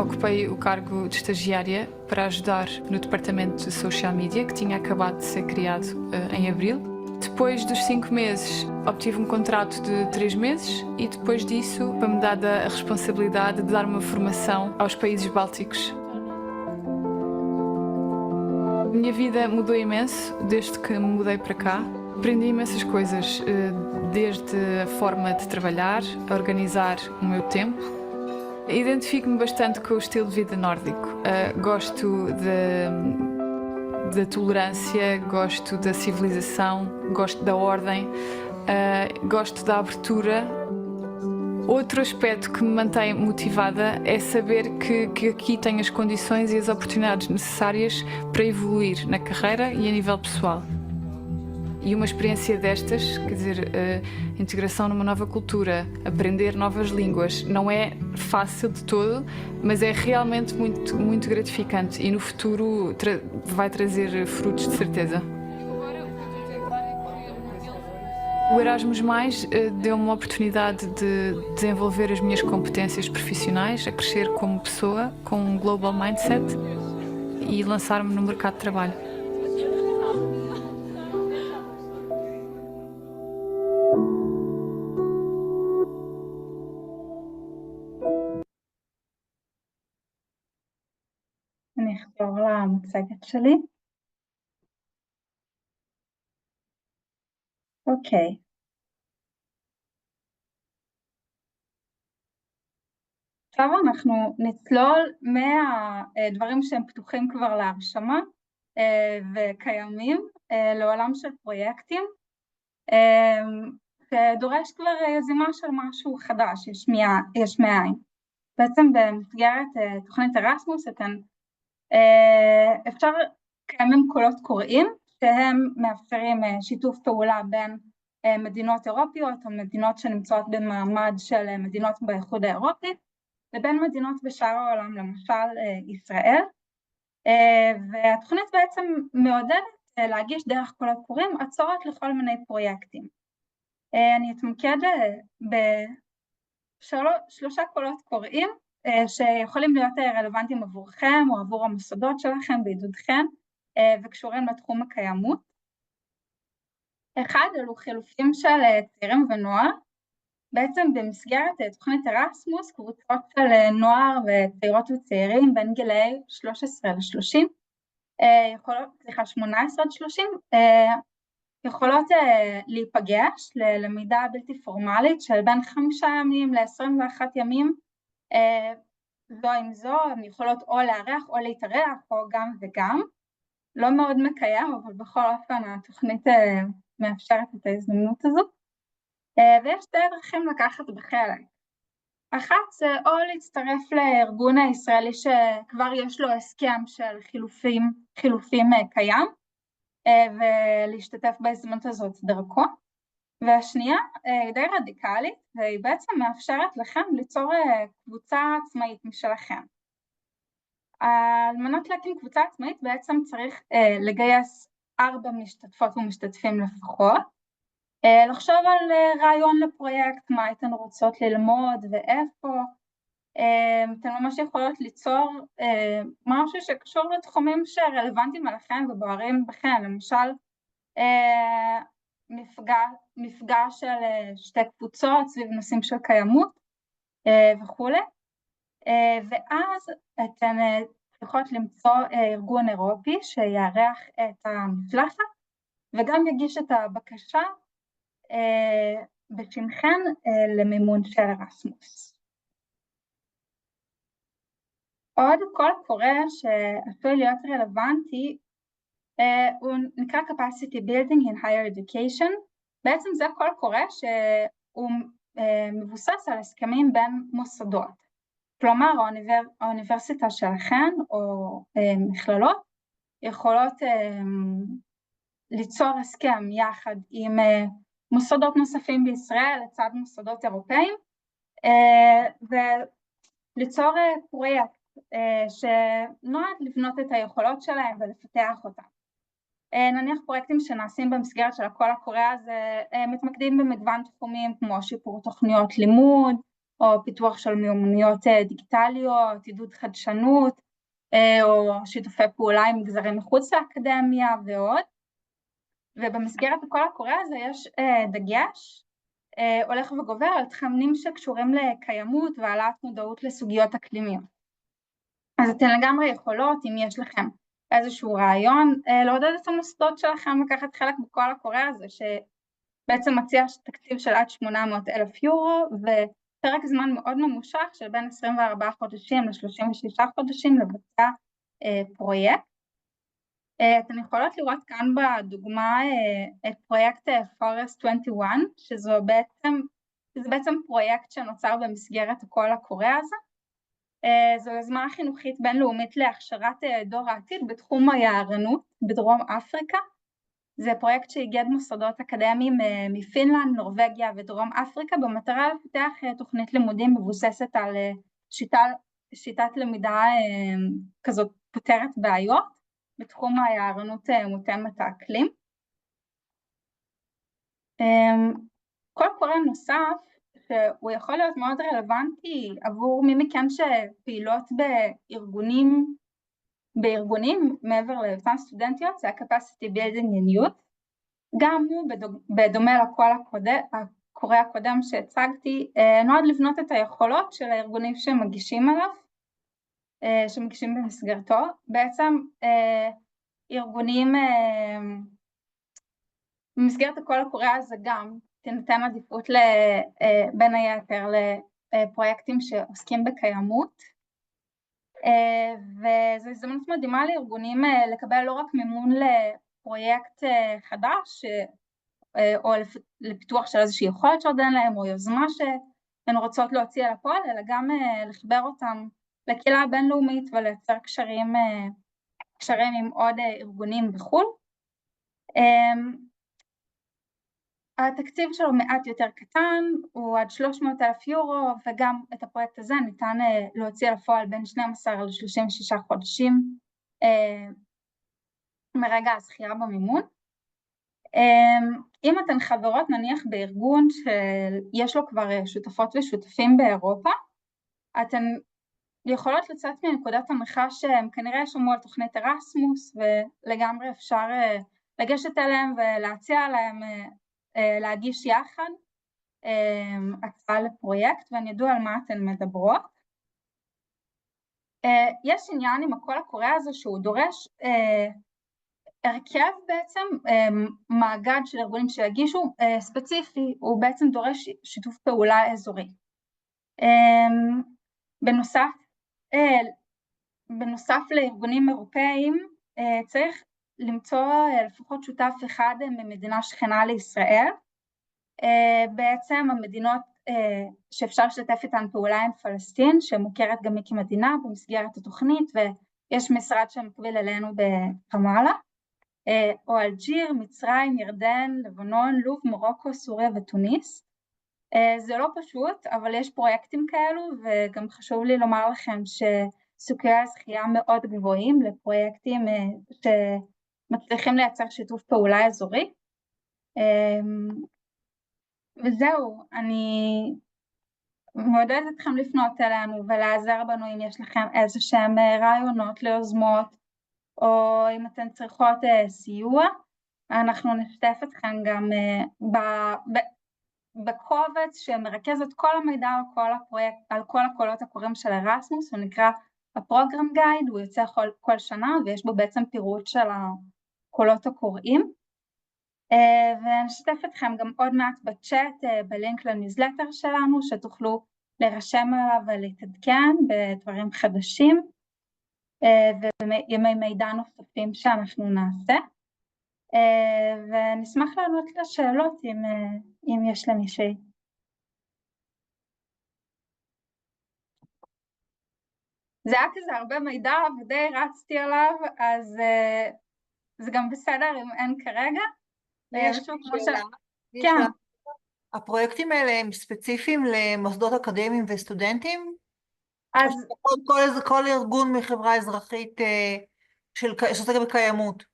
Ocupei o cargo de estagiária para ajudar no departamento de social media, que tinha acabado de ser criado em abril. Depois dos 5 meses, obtive um contrato de 3 meses e depois disso foi-me dada a responsabilidade de dar uma formação aos países bálticos. A minha vida mudou imenso desde que me mudei para cá. Aprendi imensas coisas, desde a forma de trabalhar, a organizar o meu tempo, Identifico-me bastante com o estilo de vida nórdico. Gosto da tolerância, gosto da civilização, gosto da ordem, gosto da abertura. Outro aspecto que me mantém motivada é saber que aqui tenho as condições e as oportunidades necessárias para evoluir na carreira e a nível pessoal. E uma experiência destas, quer dizer, integração numa nova cultura, aprender novas línguas, não é fácil de todo, mas é realmente muito, muito gratificante e no futuro vai trazer frutos de certeza. O Erasmus+, deu-me uma oportunidade de desenvolver as minhas competências profissionais, a crescer como pessoa, com um global mindset e lançar-me no mercado de trabalho. אני אחזור למצגת שלי. אוקיי. עכשיו אנחנו נצלול מהדברים שהם פתוחים כבר להרשמה וקיימים לעולם של פרויקטים, שדורש כבר יזימה של משהו חדש, יש מאין. בעצם במסגרת תוכנית ארסמוס אפשר קיימים קולות קוראים שהם מאפשרים שיתוף פעולה בין מדינות אירופיות או מדינות שנמצאות במעמד של מדינות באיחוד האירופי לבין מדינות בשאר העולם, למשל ישראל, והתוכנית בעצם מעודדת להגיש דרך קולות קוראים הצעות לכל מיני פרויקטים. אני אתמקד בשלושה קולות קוראים שיכולים להיות רלוונטיים עבורכם או עבור המוסדות שלכם בעידודכם וקשורים לתחום הקיימות. אחד, אלו חילופים של צעירים ונוער. בעצם במסגרת תוכנית ארסמוס, קבוצות של נוער וצעירות וצעירים בין גילאי 13 ל-30, 18 עד 30, יכולות להיפגש ללמידה בלתי פורמלית של בין 5 ימים ל-21 ימים, זו עם זו, הן יכולות או לארח או להתארח או גם וגם, לא מאוד מקיים, אבל בכל אופן התוכנית מאפשרת את ההזדמנות הזו, ויש שתי דרכים לקחת בחלק. אחת זה או להצטרף לארגון הישראלי שכבר יש לו הסכם של חילופים קיים, ולהשתתף בהזדמנות הזאת דרכו, והשנייה די רדיקלית, והיא בעצם מאפשרת לכם ליצור קבוצה עצמאית משלכם. על מנת להקים קבוצה עצמאית בעצם צריך לגייס 4 משתתפות ומשתתפים לפחות, לחשוב על רעיון לפרויקט, מה אתן רוצות ללמוד ואיפה, אתן ממש יכולות ליצור משהו שקשור לתחומים שרלוונטיים עליכם ובוערים בכם, למשל מפגש של שתי קבוצות סביב נושאים של קיימות וכו', ואז אתן צריכות למצוא ארגון אירופי שיארח את המפלחת וגם יגיש את הבקשה בשמכן למימון של ארסמוס. עוד קול קורא שעשוי להיות רלוונטי הוא נקרא capacity building in higher education. בעצם זה קול קורא שהוא מבוסס על הסכמים בין מוסדות, כלומר האוניברסיטה שלכן או מכללות יכולות ליצור הסכם יחד עם מוסדות נוספים בישראל לצד מוסדות אירופאים וליצור פרויקט שנועד לבנות את היכולות שלהם ולפתח אותם. נניח פרויקטים שנעשים במסגרת של הקול הקורא הזה מתמקדים במגוון תחומים כמו שיפור תוכניות לימוד או פיתוח של מיומנויות דיגיטליות, עידוד חדשנות או שיתופי פעולה עם מגזרים מחוץ לאקדמיה ועוד. ובמסגרת הקול הקורא הזה יש דגש הולך וגובר על תכנים שקשורים לקיימות והעלאת מודעות לסוגיות אקלימיות. אז אתן לגמרי יכולות, אם יש לכם איזשהו רעיון, לעודד את המוסדות שלכם לקחת חלק בקול הקורא הזה, שבעצם מציע תקציב של עד 800,000 יורו, פרק זמן מאוד ממושך של בין 24 חודשים ל36 חודשים לבצע פרויקט. אתם יכולות לראות כאן בדוגמה את פרויקט Forest 21, שזה בעצם פרויקט שנוצר במסגרת הקול הקורא הזה. זו יוזמה חינוכית בינלאומית להכשרת דור העתיד בתחום היערנות בדרום אפריקה. זה פרויקט שאיגד מוסדות אקדמיים מפינלנד, נורווגיה ודרום אפריקה במטרה לפתח תוכנית לימודים מבוססת על שיטת למידה כזאת פותרת בעיות בתחום היערנות מותאמת האקלים. קול קורא נוסף שהוא יכול להיות מאוד רלוונטי עבור מי מכן שפעילות בארגונים מעבר לאותן סטודנטיות, זה ה-Capacity Building in Youth. גם הוא בדומה לקול הקורא הקודם שהצגתי, נועד לבנות את היכולות של הארגונים שמגישים עליו, שמגישים במסגרתו. בעצם ארגונים במסגרת הקול הקורא הזה גם תינתן עדיפות בין היתר לפרויקטים שעוסקים בקיימות, וזו הזדמנות מדהימה לארגונים לקבל לא רק מימון לפרויקט חדש או לפיתוח של איזושהי יכולת שעודן להם או יוזמה שהן רוצות להוציא על הפועל, אלא גם לחבר אותם לקהילה הבינלאומית ולייצר קשרים עם עוד ארגונים בחו"ל. התקציב שלו מעט יותר קטן, הוא עד 300,000 יורו, וגם את הפרויקט הזה ניתן להוציא לפועל בין 12 ל-36 חודשים מרגע הזכייה במימון. אם אתן חברות נניח בארגון שיש לו כבר שותפות ושותפים באירופה, אתן יכולות לצאת מנקודת הנחה שהם כנראה שמעו על תוכנית ארסמוס, ולגמרי אפשר לגשת אליהם ולהציע להם להגיש יחד הצעה לפרויקט, ואני ידוע על מה אתן מדברות. יש עניין עם הקול הקורא הזה שהוא דורש הרכב בעצם, מאגד של ארגונים שיגישו ספציפי, הוא בעצם דורש שיתוף פעולה אזורי. בנוסף לארגונים אירופאיים צריך למצוא לפחות שותף אחד ממדינה שכנה לישראל. בעצם המדינות שאפשר לשתף איתן פעולה עם פלסטין, שמוכרת גם היא כמדינה במסגרת התוכנית, ויש משרד שמקביל אלינו ברמאללה, או אלג'יר, מצרים, ירדן, לבנון, לוב, מרוקו, סוריה וטוניס. זה לא פשוט, אבל יש פרויקטים כאלו, וגם חשוב לי לומר לכם שסיכויי הזכייה מאוד גבוהים לפרויקטים מצליחים לייצר שיתוף פעולה אזורי. וזהו, אני מעודדת אתכם לפנות אלינו ולעזר בנו אם יש לכם איזה שהם רעיונות ליוזמות, או אם אתן צריכות סיוע, אנחנו נשתף אתכם גם בקובץ שמרכז את כל המידע על כל הקולות הקוראים של ארסמוס, הוא נקרא הפרוגרם גייד, הוא יוצא כל שנה ויש בו בעצם פירוט של הקולות הקוראים. ונשתף אתכם גם עוד מעט בצ'אט בלינק לניוזלטר שלנו, שתוכלו להירשם עליו ולהתעדכן בדברים חדשים וימי מידע נוספים שאנחנו נעשה, ונשמח לענות לשאלות אם יש למישהי. זה היה כזה הרבה מידע ודי רצתי עליו, אז זה גם בסדר אם אין כרגע. יש שאלה. כן. הפרויקטים האלה הם ספציפיים למוסדות אקדמיים וסטודנטים? אז כל ארגון מחברה אזרחית שעוסק בקיימות?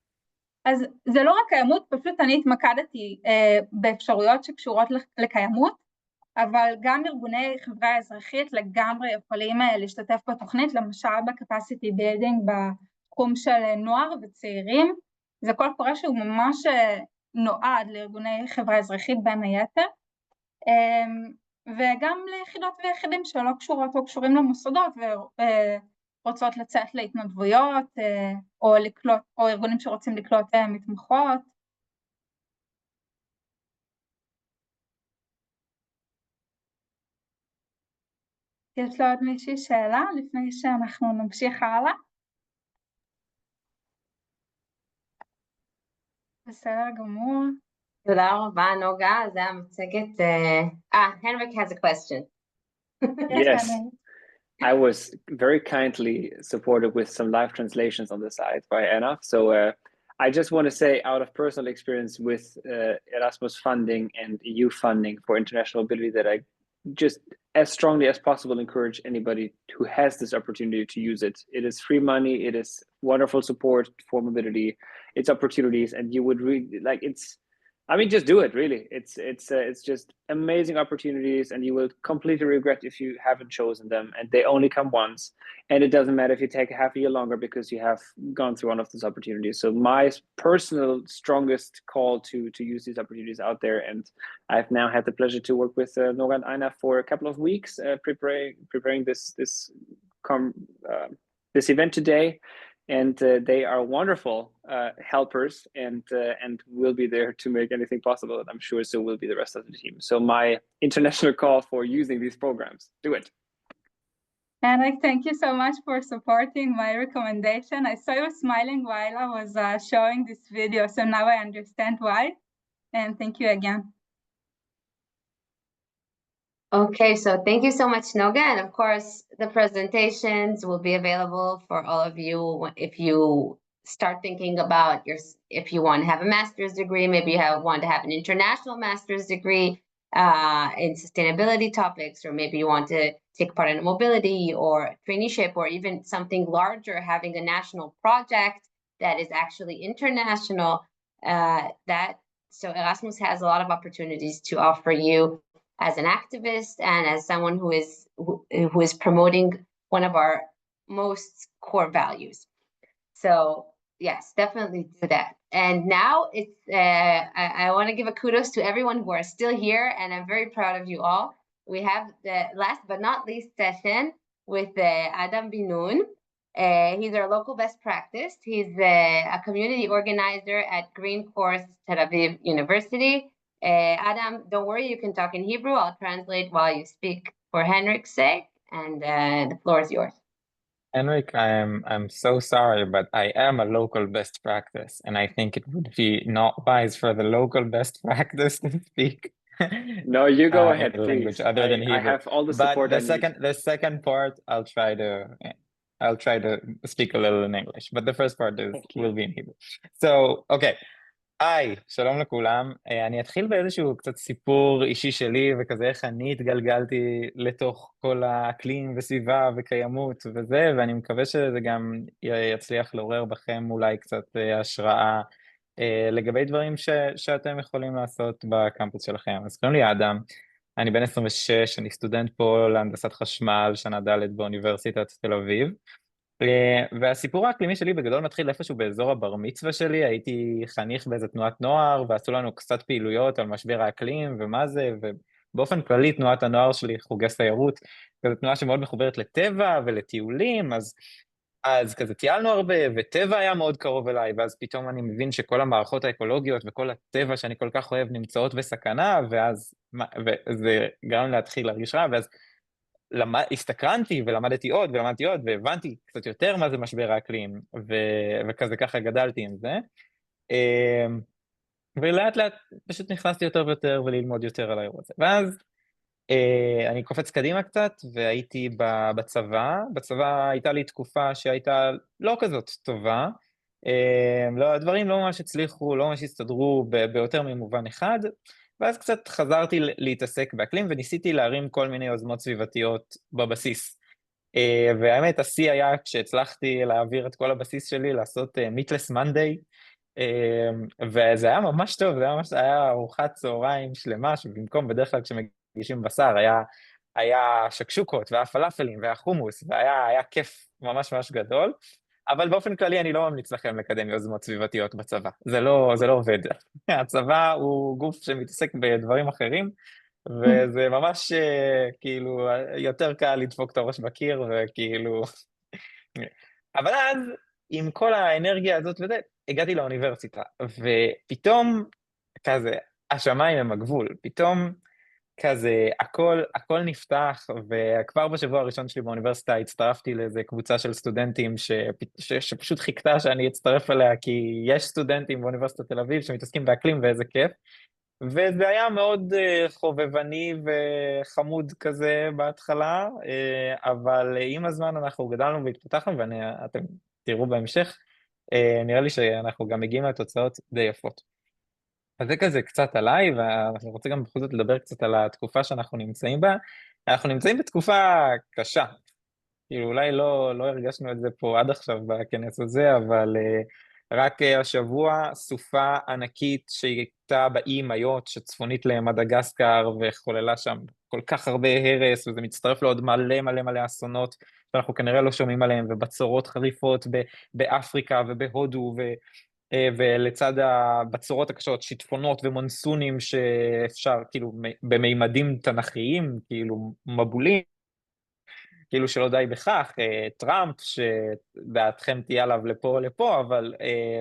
אז זה לא רק קיימות, פשוט אני התמקדתי באפשרויות שקשורות לקיימות, אבל גם ארגוני חברה אזרחית לגמרי יכולים להשתתף בתוכנית, למשל ב-Capacity Building בתחום של נוער וצעירים. זה כל קורא שהוא ממש נועד לארגוני חברה אזרחית בין היתר, וגם ליחידות ויחידים שלא קשורות או קשורים למוסדות ורוצות לצאת להתנדבויות, או ארגונים שרוצים לקלוט מתמחות. יש לעוד מישהי שאלה לפני שאנחנו נמשיך הלאה? בסדר גמור. תודה רבה, נוגה, זה המצגת. Henrik has a question. Yes, I was very kindly supported with some live translations on the side by Anna. So I just want to say, out of personal experience with Erasmus funding and EU funding for international mobility, that I just as strongly as possible encourage anybody who has this opportunity to use it. It is free money. It is wonderful support for mobility. It's opportunities, and you would really like it's. I mean, just do it. Really, it's just amazing opportunities, and you will completely regret if you haven't chosen them. And they only come once, and it doesn't matter if you take half a year longer because you have gone through one of those opportunities. So my personal strongest call to use these opportunities out there, and I've now had the pleasure to work with Nora and Aina for a couple of weeks, preparing this event today. And they are wonderful helpers and will be there to make anything possible. And I'm sure so will be the rest of the team. So my international call for using these programs, do it. Henrik, thank you so much for supporting my recommendation. I saw you smiling while I was showing this video, so now I understand why. And thank you again. Okay, so thank you so much, Noga. And of course, the presentations will be available for all of you if you start thinking about if you want to have a master's degree, maybe you want to have an international master's degree in sustainability topics, or maybe you want to take part in a mobility or traineeship, or even something larger, having a national project that is actually international. So Erasmus has a lot of opportunities to offer you as an activist and as someone who is promoting one of our most core values. So yes, definitely do that. And now it's I want to give a kudos to everyone who are still here, and I'm very proud of you all. We have the last but not least session with Adam Bin-Nun. He's our local best practice. He's a community organizer at Green Course Tel Aviv University. Adam, don't worry, you can talk in Hebrew. I'll translate while you speak for Henrik's sake, and the floor is yours. Henrik, I'm so sorry, but I am a local best practice, and I think it would be not wise for the local best practice to speak. No, you go ahead, please. Language other than Hebrew. I have all the support. But the second part, I'll try to speak a little in English, but the first part will be in Hebrew. So, okay. היי, שלום לכולם. אני אתחיל באיזשהו קצת סיפור אישי שלי, וכזה איך אני התגלגלתי לתוך כל האקלים וסביבה וקיימות וזה, ואני מקווה שזה גם יצליח לעורר בכם אולי קצת השראה לגבי דברים שאתם יכולים לעשות בקמפוס שלכם. אז קוראים לי אדם, אני בן 26, אני סטודנט פה להנדסת חשמל, שנה ד' באוניברסיטת תל אביב. והסיפור האקלימי שלי בגדול מתחיל איפשהו באזור הבר מצווה שלי, הייתי חניך באיזה תנועת נוער, ועשו לנו קצת פעילויות על משבר האקלים ומה זה, ובאופן כללי תנועת הנוער שלי חוגי סיירות, זו תנועה שמאוד מחוברת לטבע ולטיולים, אז כזה טיילנו הרבה, וטבע היה מאוד קרוב אליי, ואז פתאום אני מבין שכל המערכות האקולוגיות וכל הטבע שאני כל כך אוהב נמצאות בסכנה, וזה גרם להתחיל להרגיש רע, ואז הסתקרנתי ולמדתי עוד והבנתי קצת יותר מה זה משבר האקלים, וכזה ככה גדלתי עם זה, ולאט לאט פשוט נכנסתי יותר ויותר וללמוד יותר על האירוע הזה. ואז אני קופץ קדימה קצת, והייתי בצבא הייתה לי תקופה שהייתה לא כזאת טובה, הדברים לא ממש הצליחו, לא ממש הסתדרו ביותר ממובן אחד, ואז קצת חזרתי להתעסק באקלים, וניסיתי להרים כל מיני יוזמות סביבתיות בבסיס. והאמת, השיא היה כשהצלחתי להעביר את כל הבסיס שלי, לעשות Meatless Monday, וזה היה ממש טוב, זה היה ארוחת צהריים שלמה, שבמקום בדרך כלל כשמגישים בשר, היה שקשוקות, והיה פלאפלים, והיה חומוס, והיה כיף ממש ממש גדול, אבל באופן כללי אני לא ממליץ לכם לקדם יוזמות סביבתיות בצבא, זה לא עובד. הצבא הוא גוף שמתעסק בדברים אחרים, וזה ממש כאילו יותר קל לדפוק את הראש בקיר, וכאילו... אבל אז, עם כל האנרגיה הזאת וזה, הגעתי לאוניברסיטה, ופתאום כזה, השמיים הם הגבול, פתאום כזה, הכל נפתח, וכבר בשבוע הראשון שלי באוניברסיטה הצטרפתי לאיזה קבוצה של סטודנטים שפשוט חיכתה שאני אצטרף אליה, כי יש סטודנטים באוניברסיטת תל אביב שמתעסקים באקלים ואיזה כיף, וזה היה מאוד חובבני וחמוד כזה בהתחלה, אבל עם הזמן אנחנו גדלנו והתפתחנו, ואתם תראו בהמשך, נראה לי שאנחנו גם מגיעים לתוצאות די יפות. אז זה כזה קצת עליי, ואנחנו רוצים גם בכל זאת לדבר קצת על התקופה שאנחנו נמצאים בה. אנחנו נמצאים בתקופה קשה. כאילו אולי לא הרגשנו את זה פה עד עכשיו בכנס הזה, אבל רק השבוע סופה ענקית שהייתה באי מאיות שצפונית למדגסקר, וחוללה שם כל כך הרבה הרס, וזה מצטרף לעוד מלא אסונות, שאנחנו כנראה לא שומעים עליהם, ובצורות חריפות באפריקה ובהודו, ולצד הבצורות הקשות, שיטפונות ומונסונים שאפשר, כאילו, במימדים תנכיים, כאילו, מבולים, כאילו שלא די בכך, טראמפ, שדעתכם תהיה עליו לפה או לפה, אבל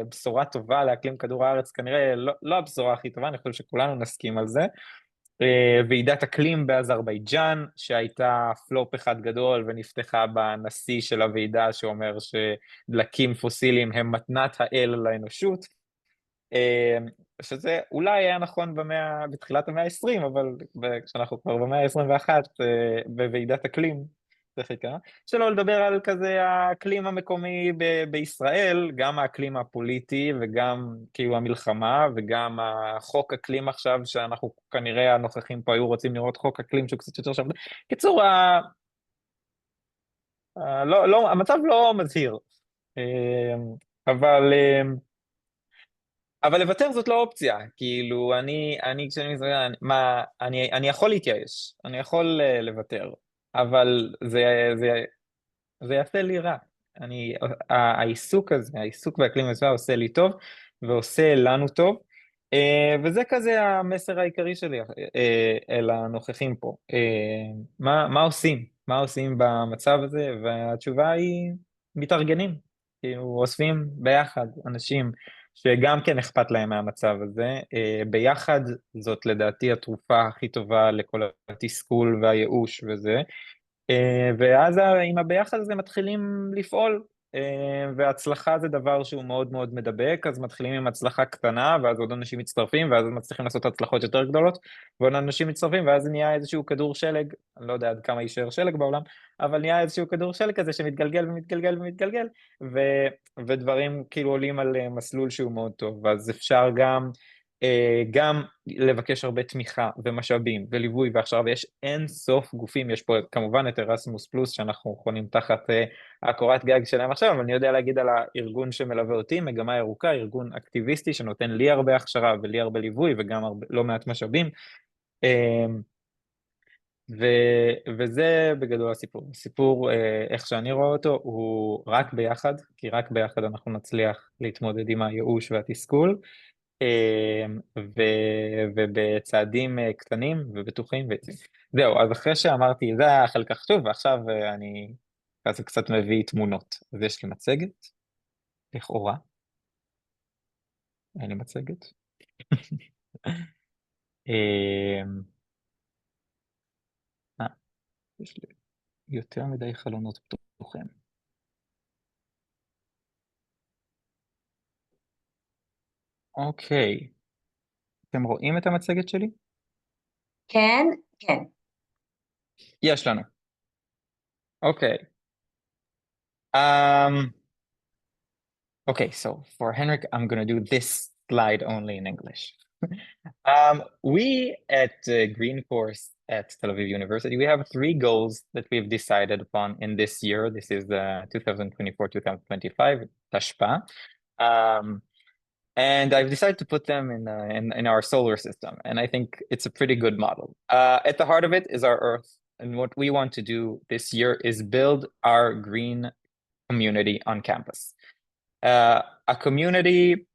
בשורה טובה לאקלים כדור הארץ, כנראה לא הבשורה הכי טובה, אני חושב שכולנו נסכים על זה. ועידת אקלים באזרבייג'אן, שהייתה פלופ אחד גדול, ונפתחה בנשיא של הוועידה, שאומר שדלקים פוסיליים הם מתנת האל לאנושות, שזה אולי היה נכון בתחילת המאה ה-20, אבל כשאנחנו כבר במאה ה-21, בוועידת אקלים, שלא לדבר על כזה האקלים המקומי בישראל, גם האקלים הפוליטי וגם כאילו המלחמה וגם החוק אקלים עכשיו, שאנחנו כנראה הנוכחים פה היו רוצים לראות חוק אקלים שהוא קצת יותר שבד. קיצור, המצב לא מזהיר, אבל לוותר זאת לא אופציה, כאילו כשאני מזהיר, אני יכול להתייאש, אני יכול לוותר, אבל זה יעשה לי רע. העיסוק הזה, העיסוק באקלים וסביבה עושה לי טוב, ועושה לנו טוב, וזה כזה המסר העיקרי שלי אל הנוכחים פה. מה עושים? מה עושים במצב הזה? והתשובה היא מתארגנים, כאילו אוספים ביחד אנשים שגם כן אכפת להם מהמצב הזה. ביחד זאת לדעתי התרופה הכי טובה לכל התסכול והייאוש וזה, ואז עם הביחד הזה מתחילים לפעול, והצלחה זה דבר שהוא מאוד מאוד מדבק, אז מתחילים עם הצלחה קטנה, ואז עוד אנשים מצטרפים, ואז מצליחים לעשות הצלחות יותר גדולות, ועוד אנשים מצטרפים, ואז נהיה איזשהו כדור שלג, אני לא יודע עד כמה יישאר שלג בעולם, אבל נהיה איזשהו כדור שלג כזה שמתגלגל ומתגלגל ומתגלגל, ודברים כאילו עולים על מסלול שהוא מאוד טוב, אז אפשר גם לבקש הרבה תמיכה ומשאבים וליווי והכשרה, ויש אין סוף גופים, יש פה כמובן את Erasmus Plus שאנחנו חונים תחת הקורת גג שלהם עכשיו, אבל אני יודע להגיד על הארגון שמלווה אותי, מגמה ירוקה, ארגון אקטיביסטי שנותן לי הרבה הכשרה ולי הרבה ליווי וגם לא מעט משאבים, וזה בגדול הסיפור איך שאני רואה אותו, הוא רק ביחד, כי רק ביחד אנחנו נצליח להתמודד עם הייאוש והתסכול, ובצעדים קטנים ובטוחים. זהו, אז אחרי שאמרתי, זה היה החלק החשוב, ועכשיו אני קצת מביא תמונות. אז יש לי מצגת, לכאורה. אין לי מצגת. יש לי יותר מדי חלונות פתוחים. אוקיי. אתם רואים את המצגת שלי? כן, כן. יש לנו. אוקיי. Okay, so for Henrik, I'm going to do this slide only in English. We at Green Course at Tel Aviv University, we have 3 goals that we've decided upon in this year. This is the 2024-2025 Tashpa. And I've decided to put them in our solar system. And I think it's a pretty good model. At the heart of it is our Earth. And what we want to do this year is build our green community on campus. A community,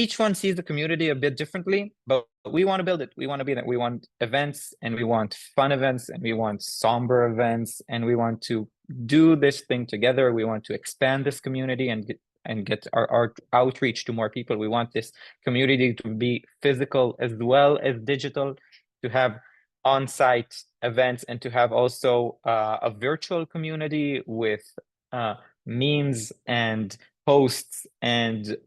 each one sees the community a bit differently, but we want to build it. We want to be there. We want events, and we want fun events, and we want somber events, and we want to do this thing together. We want to expand this community and get our outreach to more people. We want this community to be physical as well as digital, to have on-site events and to have also a virtual community with memes and posts and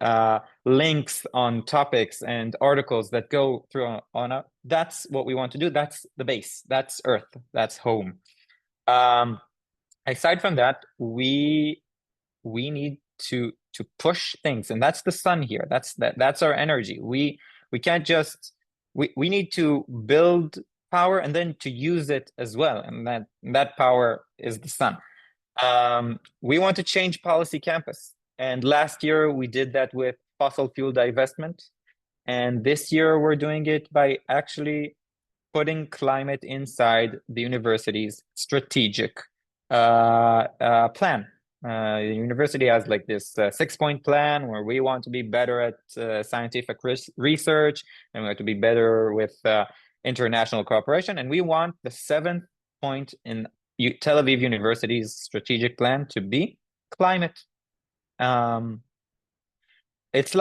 links on topics and articles that go through on that's what we want to do. That's the base. That's Earth. That's home. Aside from that, we need to push things, and that's the sun here. That's our energy. We can't just we need to build power and then to use it as well, and that power is the sun. We want to change policy campus, and last year we did that with fossil fuel divestment, and this year we're doing it by actually putting climate inside the university's strategic plan. The university has like this 6-point plan where we want to be better at scientific research, and we want to be better with international cooperation, and we want the 7th point in Tel Aviv University's strategic plan to be climate. It's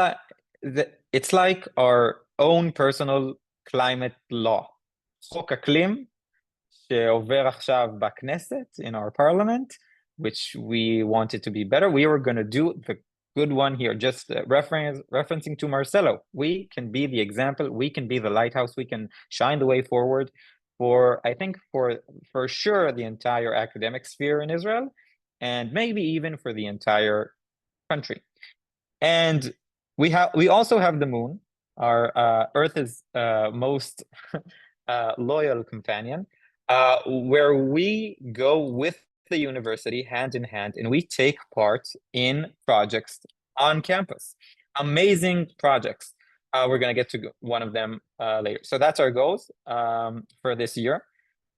like our own personal climate law. חוק אקלים שעובר עכשיו בכנסת, in our parliament, which we wanted to be better. We were going to do the good one here, just referencing to Marcelo. We can be the example, we can be the lighthouse, we can shine the way forward for, I think, for sure the entire academic sphere in Israel, and maybe even for the entire country. And we also have the moon, our Earth's most loyal companion, where we go with the university hand in hand, and we take part in projects on campus. Amazing projects. We're going to get to one of them later. So that's our goals for this year.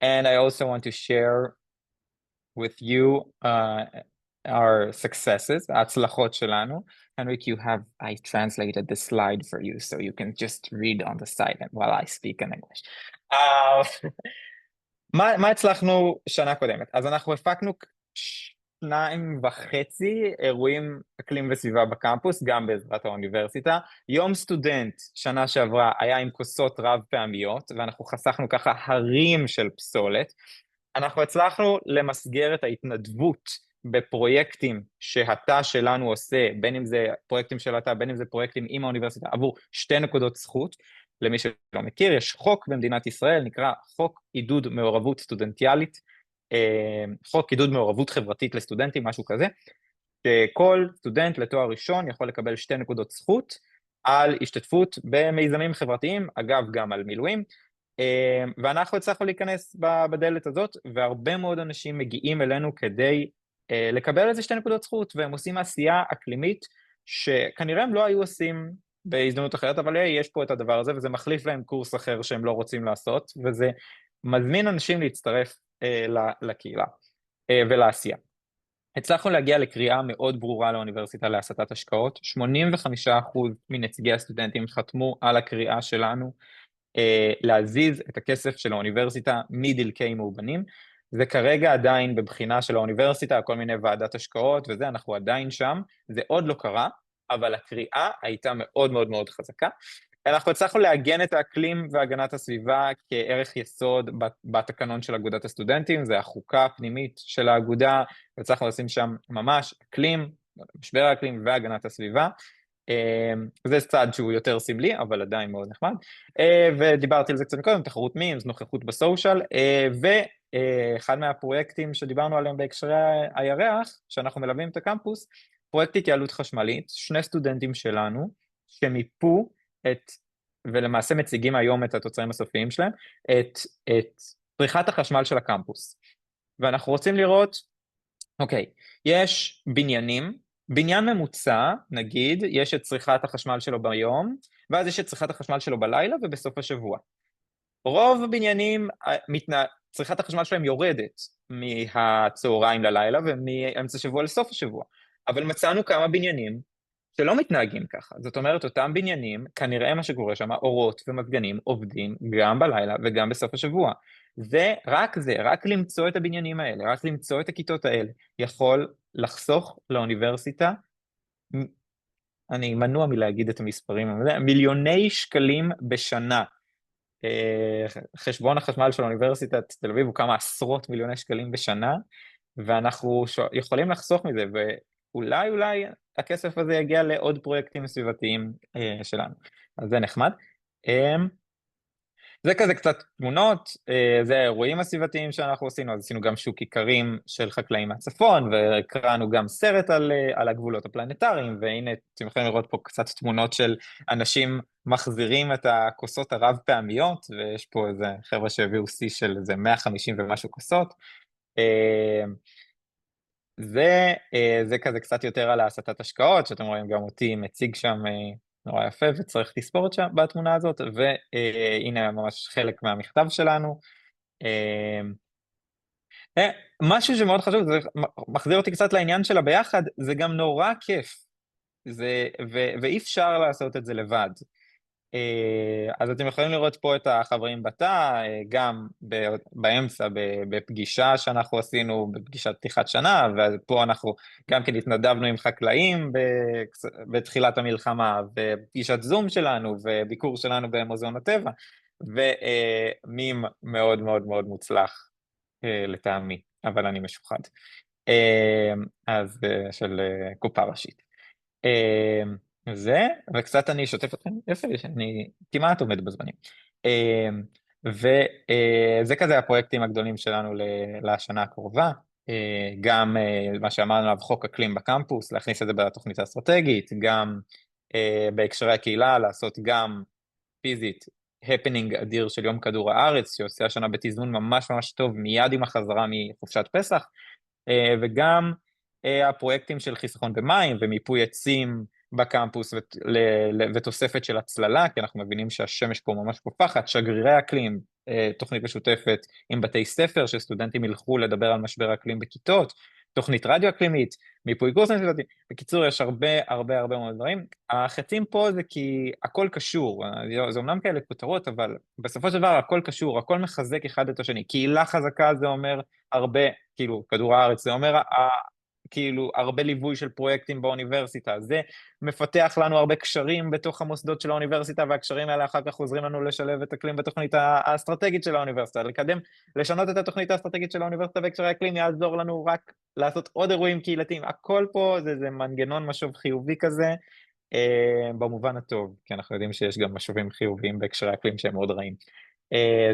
And I also want to share with you our successes, ההצלחות שלנו. Henrik, I translated this slide for you, so you can just read on the side while I speak in English. מה הצלחנו שנה קודמת? אז אנחנו הפקנו 2.5 אירועים אקלים וסביבה בקמפוס, גם בעזרת האוניברסיטה. יום סטודנט שנה שעברה היה עם כוסות רב פעמיות, ואנחנו חסכנו ככה הרים של פסולת. אנחנו הצלחנו למסגר את ההתנדבות בפרויקטים שהתא שלנו עושה, בין אם זה פרויקטים של התא, בין אם זה פרויקטים עם האוניברסיטה, עבור 2 נקודות זכות. למי שלא מכיר, יש חוק במדינת ישראל, נקרא חוק עידוד מעורבות סטודנטיאלית, חוק עידוד מעורבות חברתית לסטודנטים, משהו כזה, שכל סטודנט לתואר ראשון יכול לקבל 2 נקודות זכות על השתתפות במיזמים חברתיים, אגב גם על מילואים, ואנחנו הצלחנו להיכנס בדלת הזאת, והרבה מאוד אנשים מגיעים אלינו כדי לקבל איזה 2 נקודות זכות, והם עושים עשייה אקלימית שכנראה הם לא היו עושים בהזדמנות אחרת, אבל יש פה את הדבר הזה, וזה מחליף להם קורס אחר שהם לא רוצים לעשות, וזה מזמין אנשים להצטרף לקהילה ולעשייה. הצלחנו להגיע לקריאה מאוד ברורה לאוניברסיטה להסטת השקעות, 85% מנציגי הסטודנטים חתמו על הקריאה שלנו, להזיז את הכסף של האוניברסיטה מדלקי מאובנים, זה כרגע עדיין בבחינה של האוניברסיטה, כל מיני ועדת השקעות וזה, אנחנו עדיין שם, זה עוד לא קרה, אבל הקריאה הייתה מאוד מאוד מאוד חזקה. אנחנו הצלחנו לעגן את האקלים והגנת הסביבה כערך יסוד בתקנון של אגודת הסטודנטים, זה החוקה הפנימית של האגודה, והצלחנו לשים שם ממש אקלים, משבר האקלים והגנת הסביבה, זה צעד שהוא יותר סמלי, אבל עדיין מאוד נחמד, ודיברתי על זה קצת קודם, תחרות מימס, נוכחות בסושיאל, ואחד מהפרויקטים שדיברנו עליהם בהקשרי הירח, שאנחנו מלווים את הקמפוס, פרויקט התייעלות חשמלית, 2 סטודנטים שלנו, שמיפו ולמעשה מציגים היום את התוצאים הסופיים שלהם, את צריכת החשמל של הקמפוס. ואנחנו רוצים לראות, אוקיי, יש בניין ממוצע, נגיד, יש את צריכת החשמל שלו ביום, ואז יש את צריכת החשמל שלו בלילה ובסוף השבוע. רוב הבניינים, צריכת החשמל שלהם יורדת מהצהריים ללילה, ומאמצע השבוע לסוף השבוע. אבל מצאנו כמה בניינים שלא מתנהגים ככה. זאת אומרת, אותם בניינים, כנראה מה שקורה שם, אורות ומזגנים עובדים גם בלילה וגם בסוף השבוע. זה, רק למצוא את הבניינים האלה, רק למצוא את הכיתות האלה, יכול לחסוך לאוניברסיטה, אני מנוע מלהגיד את המספרים, מיליוני שקלים בשנה, חשבון החשמל של אוניברסיטת תל אביב הוא כמה עשרות מיליוני שקלים בשנה, ואנחנו יכולים לחסוך מזה, ואולי הכסף הזה יגיע לעוד פרויקטים סביבתיים שלנו. אז זה נחמד. זה כזה קצת תמונות, זה האירועים הסביבתיים שאנחנו עשינו, אז עשינו גם שוק איכרים של חקלאים מהצפון, והקראנו גם סרט על הגבולות הפלנטריים, והנה אתם יכולים לראות פה קצת תמונות של אנשים מחזירים את הכוסות הרב פעמיות, ויש פה איזה חבר'ה שהביאו שיא של איזה 150 ומשהו כוסות. זה כזה קצת יותר על הסטת השקעות, שאתם רואים גם אותי מציג שם נורא יפה, וצריך תספורת שם בתמונה הזאת, והנה ממש חלק מהמכתב שלנו. משהו שמאוד חשוב, זה מחזיר אותי קצת לעניין שלה ביחד, זה גם נורא כיף, ואי אפשר לעשות את זה לבד. אז אתם יכולים לראות פה את החברים בתא, גם באמצע, בפגישה שאנחנו עשינו, בפגישת פתיחת שנה, ופה אנחנו גם כן התנדבנו עם חקלאים בתחילת המלחמה, בפגישת זום שלנו, וביקור שלנו במוזיאון הטבע, ומים מאוד מאוד מאוד מוצלח לטעמי, אבל אני משוחד. אז של קופה ראשית. וקצת אני אשתף אתכם, יפה, שאני כמעט עומד בזמנים. וזה כזה הפרויקטים הגדולים שלנו לשנה הקרובה, גם מה שאמרנו עליו חוק אקלים בקמפוס, להכניס את זה בתוכנית האסטרטגית, גם בהקשרי הקהילה, לעשות גם פיזית, הפנינג אדיר של יום כדור הארץ, שעושה השנה בתזמון ממש ממש טוב, מיד עם החזרה מחופשת פסח, וגם הפרויקטים של חיסכון במים ומיפוי עצים בקמפוס ותוספת של הצללה, כי אנחנו מבינים שהשמש פה ממש פופחת, שגרירי אקלים, תוכנית משותפת עם בתי ספר, שסטודנטים ילכו לדבר על משבר אקלים בכיתות, תוכנית רדיו אקלימית, מיפוי קורסים סביבתיים. בקיצור, יש הרבה מאוד דברים. החצים פה זה כי הכל קשור, זה אומנם כאלה כותרות, אבל בסופו של דבר הכל קשור, הכל מחזק אחד את השני. קהילה חזקה זה אומר הרבה, כאילו, כדור הארץ, זה אומר כאילו הרבה ליווי של פרויקטים באוניברסיטה, זה מפתח לנו הרבה קשרים בתוך המוסדות של האוניברסיטה, והקשרים האלה אחר כך עוזרים לנו לשלב את אקלים בתוכנית האסטרטגית של האוניברסיטה, לשנות את התוכנית האסטרטגית של האוניברסיטה בהקשרי אקלים, יעזור לנו רק לעשות עוד אירועים קהילתיים, הכל פה זה מנגנון משוב חיובי כזה, במובן הטוב, כי אנחנו יודעים שיש גם משובים חיוביים בהקשרי אקלים שהם מאוד רעים.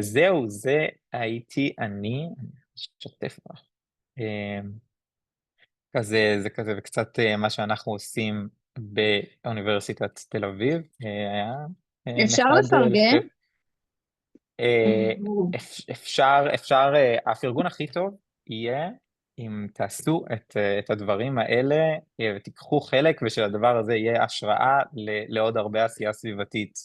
זהו, זה הייתי אני אשתף לך. זה כזה וקצת מה שאנחנו עושים באוניברסיטת תל אביב. אפשר לפרגן? אפשר, הפרגון הכי טוב יהיה אם תעשו את הדברים האלה ותיקחו חלק, ושהדבר הזה יהיה השראה לעוד הרבה עשייה סביבתית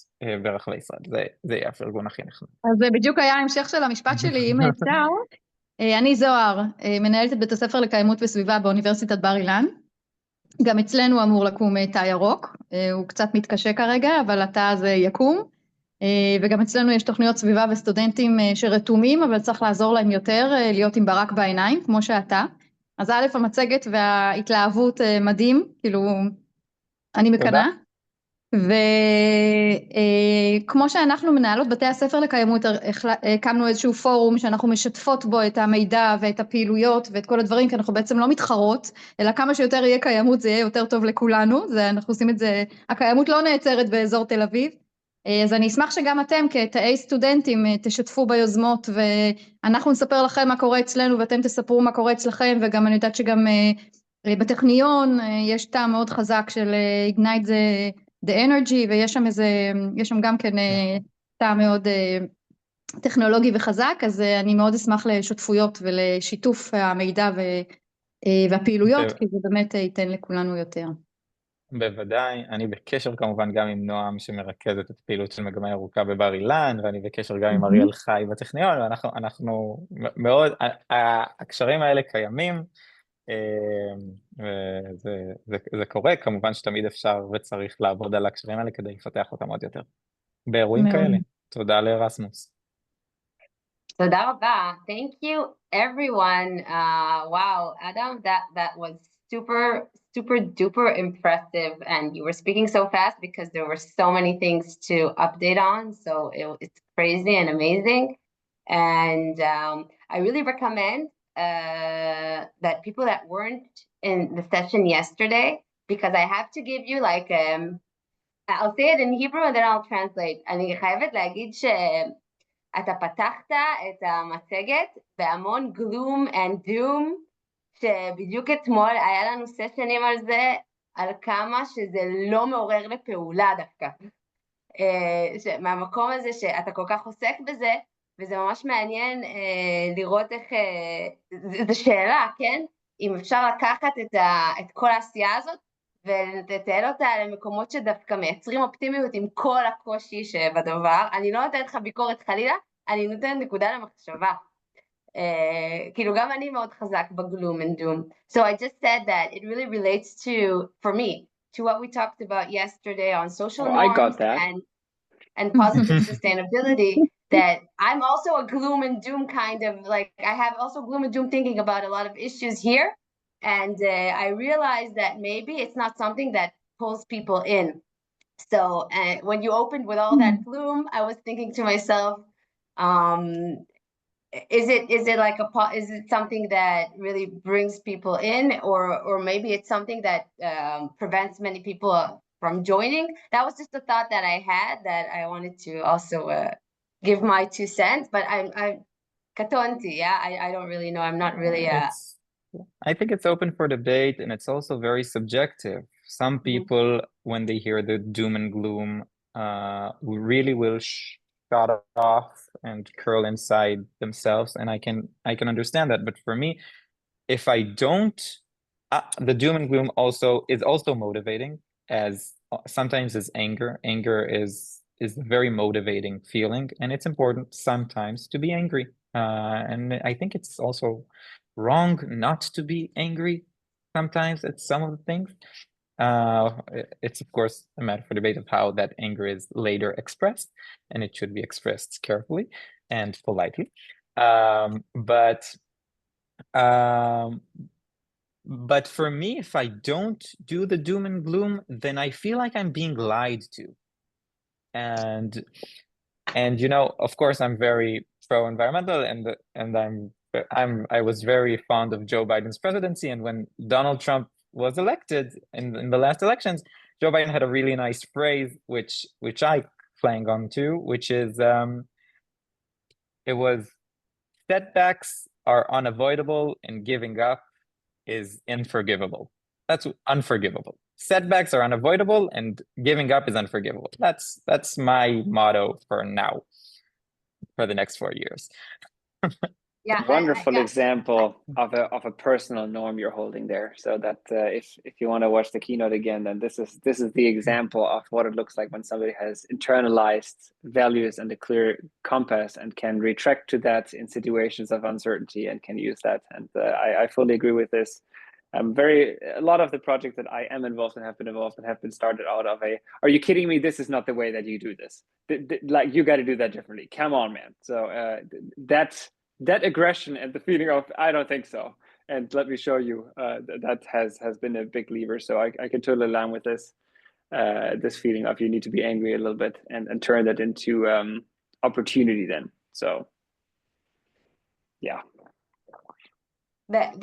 ברחבי ישראל. זה יהיה הפרגון הכי נחמד. אז זה בדיוק היה המשך של המשפט שלי, אם אפשר. אני זוהר, מנהלת את בית הספר לקיימות וסביבה באוניברסיטת בר אילן. גם אצלנו אמור לקום תא ירוק, הוא קצת מתקשה כרגע, אבל התא הזה יקום. וגם אצלנו יש תוכניות סביבה וסטודנטים שרתומים, אבל צריך לעזור להם יותר, להיות עם ברק בעיניים, כמו שאתה. אז א', המצגת וההתלהבות מדהים, כאילו, אני מקנה. וכמו שאנחנו מנהלות בתי הספר לקיימות, הקמנו איזשהו פורום שאנחנו משתפות בו את המידע ואת הפעילויות ואת כל הדברים, כי אנחנו בעצם לא מתחרות, אלא כמה שיותר יהיה קיימות זה יהיה יותר טוב לכולנו, אנחנו עושים את זה, הקיימות לא נעצרת באזור תל אביב, אז אני אשמח שגם אתם כתאי סטודנטים תשתפו ביוזמות, ואנחנו נספר לכם מה קורה אצלנו ואתם תספרו מה קורה אצלכם, וגם אני יודעת שגם בטכניון יש תא מאוד חזק של Ignite the Energy, ויש שם גם כן תא מאוד טכנולוגי וחזק, אז אני מאוד אשמח לשותפויות ולשיתוף המידע והפעילויות, כי זה באמת ייתן לכולנו יותר. בוודאי, אני בקשר כמובן גם עם נועם שמרכזת את פעילות של מגמה ירוקה בבר אילן, ואני בקשר גם עם אריאל חי בטכניון, ואנחנו מאוד, הקשרים האלה קיימים, וזה קורה, כמובן שתמיד אפשר וצריך לעבוד על הקשרים האלה כדי לפתח אותם עוד יותר. באירועים כאלה. תודה לארסמוס. תודה רבה. Thank you everyone. Wow, Adam, that was super super duper impressive, and you were speaking so fast because there were so many things to update on. So it's crazy and amazing. And I really recommend that people that weren't in the session yesterday, because I have to give you like, I'll say it in Hebrew and then I'll translate. אני חייבת להגיד שאתה פתחת את המצגת בהמון gloom and doom, שבדיוק אתמול היה לנו סשנים על זה, על כמה שזה לא מעורר לפעולה דווקא. מהמקום הזה שאתה כל כך עוסק בזה, וזה ממש מעניין לראות איך, זו שאלה, כן? אם אפשר לקחת את כל העשייה הזאת, ולתתאל אותה למקומות שדווקא מייצרים אופטימיות עם כל הקושי שבדבר. אני לא נותנת לך ביקורת חלילה, אני נותנת נקודה למחשבה. כאילו גם אני מאוד חזק בגלום and doom. So I just said that it really relates to, for me, to what we talked about yesterday on social norms and positive sustainability, that I'm also a gloom and doom kind of, like, I have also gloom and doom thinking about a lot of issues here. And I realized that maybe it's not something that pulls people in. So when you opened with all that gloom, I was thinking to myself, is it something that really brings people in, or maybe it's something that prevents many people from joining? That was just a thought that I had that I wanted to also give my 2 cents. But I'm katonti, yeah. I don't really know. I'm not really. I think it's open for debate, and it's also very subjective. Some people, when they hear the doom and gloom, really will shut off and curl inside themselves, and I can understand that. But for me, if I don't, the doom and gloom is also motivating, as sometimes is anger. Anger is a very motivating feeling, and it's important sometimes to be angry. And I think it's also wrong not to be angry sometimes at some of the things. It's of course a matter for debate of how that anger is later expressed, and it should be expressed carefully and politely. But for me, if I don't do the doom and gloom, then I feel like I'm being lied to. And you know, of course, I'm very pro-environmental, and I was very fond of Joe Biden's presidency. And when Donald Trump was elected in the last elections, Joe Biden had a really nice phrase, which I clang on to, which is, it was, setbacks are unavoidable and giving up is unforgivable. That's unforgivable. Setbacks are unavoidable and giving up is unforgivable. That's my motto for now, for the next 4 years. Yeah, wonderful example of a personal norm you're holding there. So that if you want to watch the keynote again, then this is the example of what it looks like when somebody has internalized values and a clear compass and can retract to that in situations of uncertainty and can use that. And I fully agree with this. A lot of the projects that I am involved in have been started out of are you kidding me? This is not the way that you do this. Like, you got to do that differently. Come on, man. So that aggression and the feeling of, I don't think so. And let me show you, that has been a big lever. So I can totally align with this, this feeling of you need to be angry a little bit and turn that into opportunity then. So, yeah. That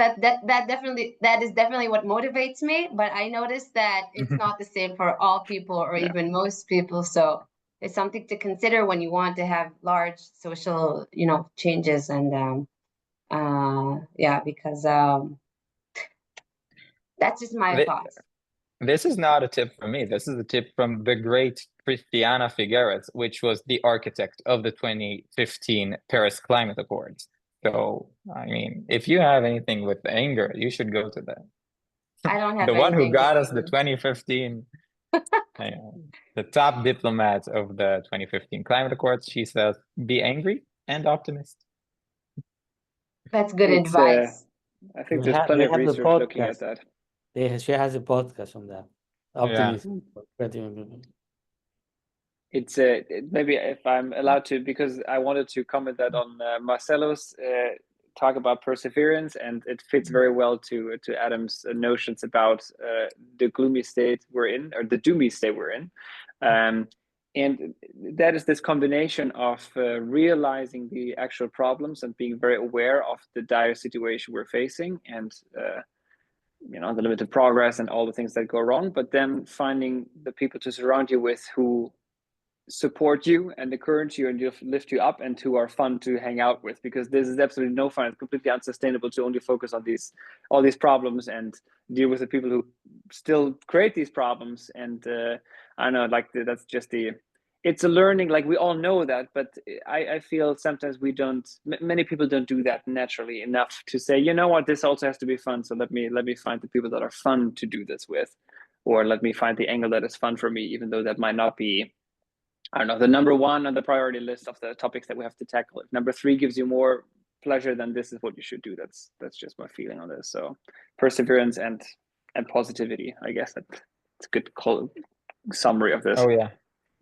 is definitely what motivates me, but I noticed that it's not the same for all people or even most people. So it's something to consider when you want to have large social, changes. And because that's just my thoughts. This is not a tip from me. This is a tip from the great Christiana Figueres, which was the architect of the 2015 Paris Climate Accords. So, I mean, if you have anything with anger, you should go to that. I don't have the one who got us the 2015, the top diplomat of the 2015 Climate Accords. She says, be angry and optimist. That's good advice. I think there's plenty of research looking at that. She has a podcast on that. Optimism. It's maybe if I'm allowed to, because I wanted to comment that on Marcelo's talk about perseverance, and it fits very well to Adam's notions about the gloomy state we're in, or the doomy state we're in. And that is this combination of realizing the actual problems and being very aware of the dire situation we're facing, and the limited progress and all the things that go wrong, but then finding the people to surround you with who support you and encourage you and lift you up, and who are fun to hang out with, because this is absolutely no fun. It's completely unsustainable to only focus on all these problems and deal with the people who still create these problems. And I don't know, like that's just it's a learning, like we all know that, but I feel sometimes many people don't do that naturally enough to say, you know what, this also has to be fun, so let me find the people that are fun to do this with, or let me find the angle that is fun for me, even though that might not be, I don't know, the number one on the priority list of the topics that we have to tackle. If number 3 gives you more pleasure, then this is what you should do. That's just my feeling on this. So perseverance and positivity, I guess it's a good summary of this. Oh yeah,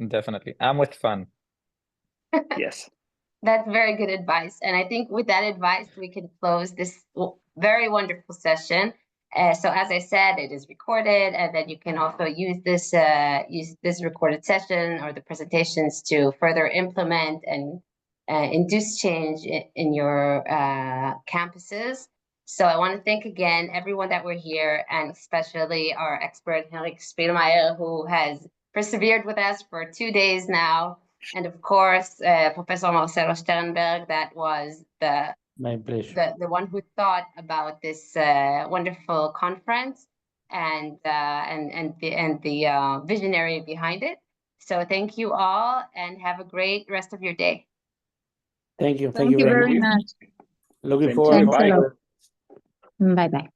definitely. I'm with fun. Yes. That's very good advice. And I think with that advice, we can close this very wonderful session. So as I said, it is recorded, and then you can also use this recorded session or the presentations to further implement and induce change in your campuses. So I want to thank again everyone that were here, and especially our expert Henrik Spielmeier, who has persevered with us for 2 days now. And of course, Professor Marcelo Sternberg, that was my pleasure. The one who thought about this wonderful conference and the visionary behind it. So thank you all, and have a great rest of your day. Thank you. Thank you very much. Looking forward. Thanks a lot. Bye bye.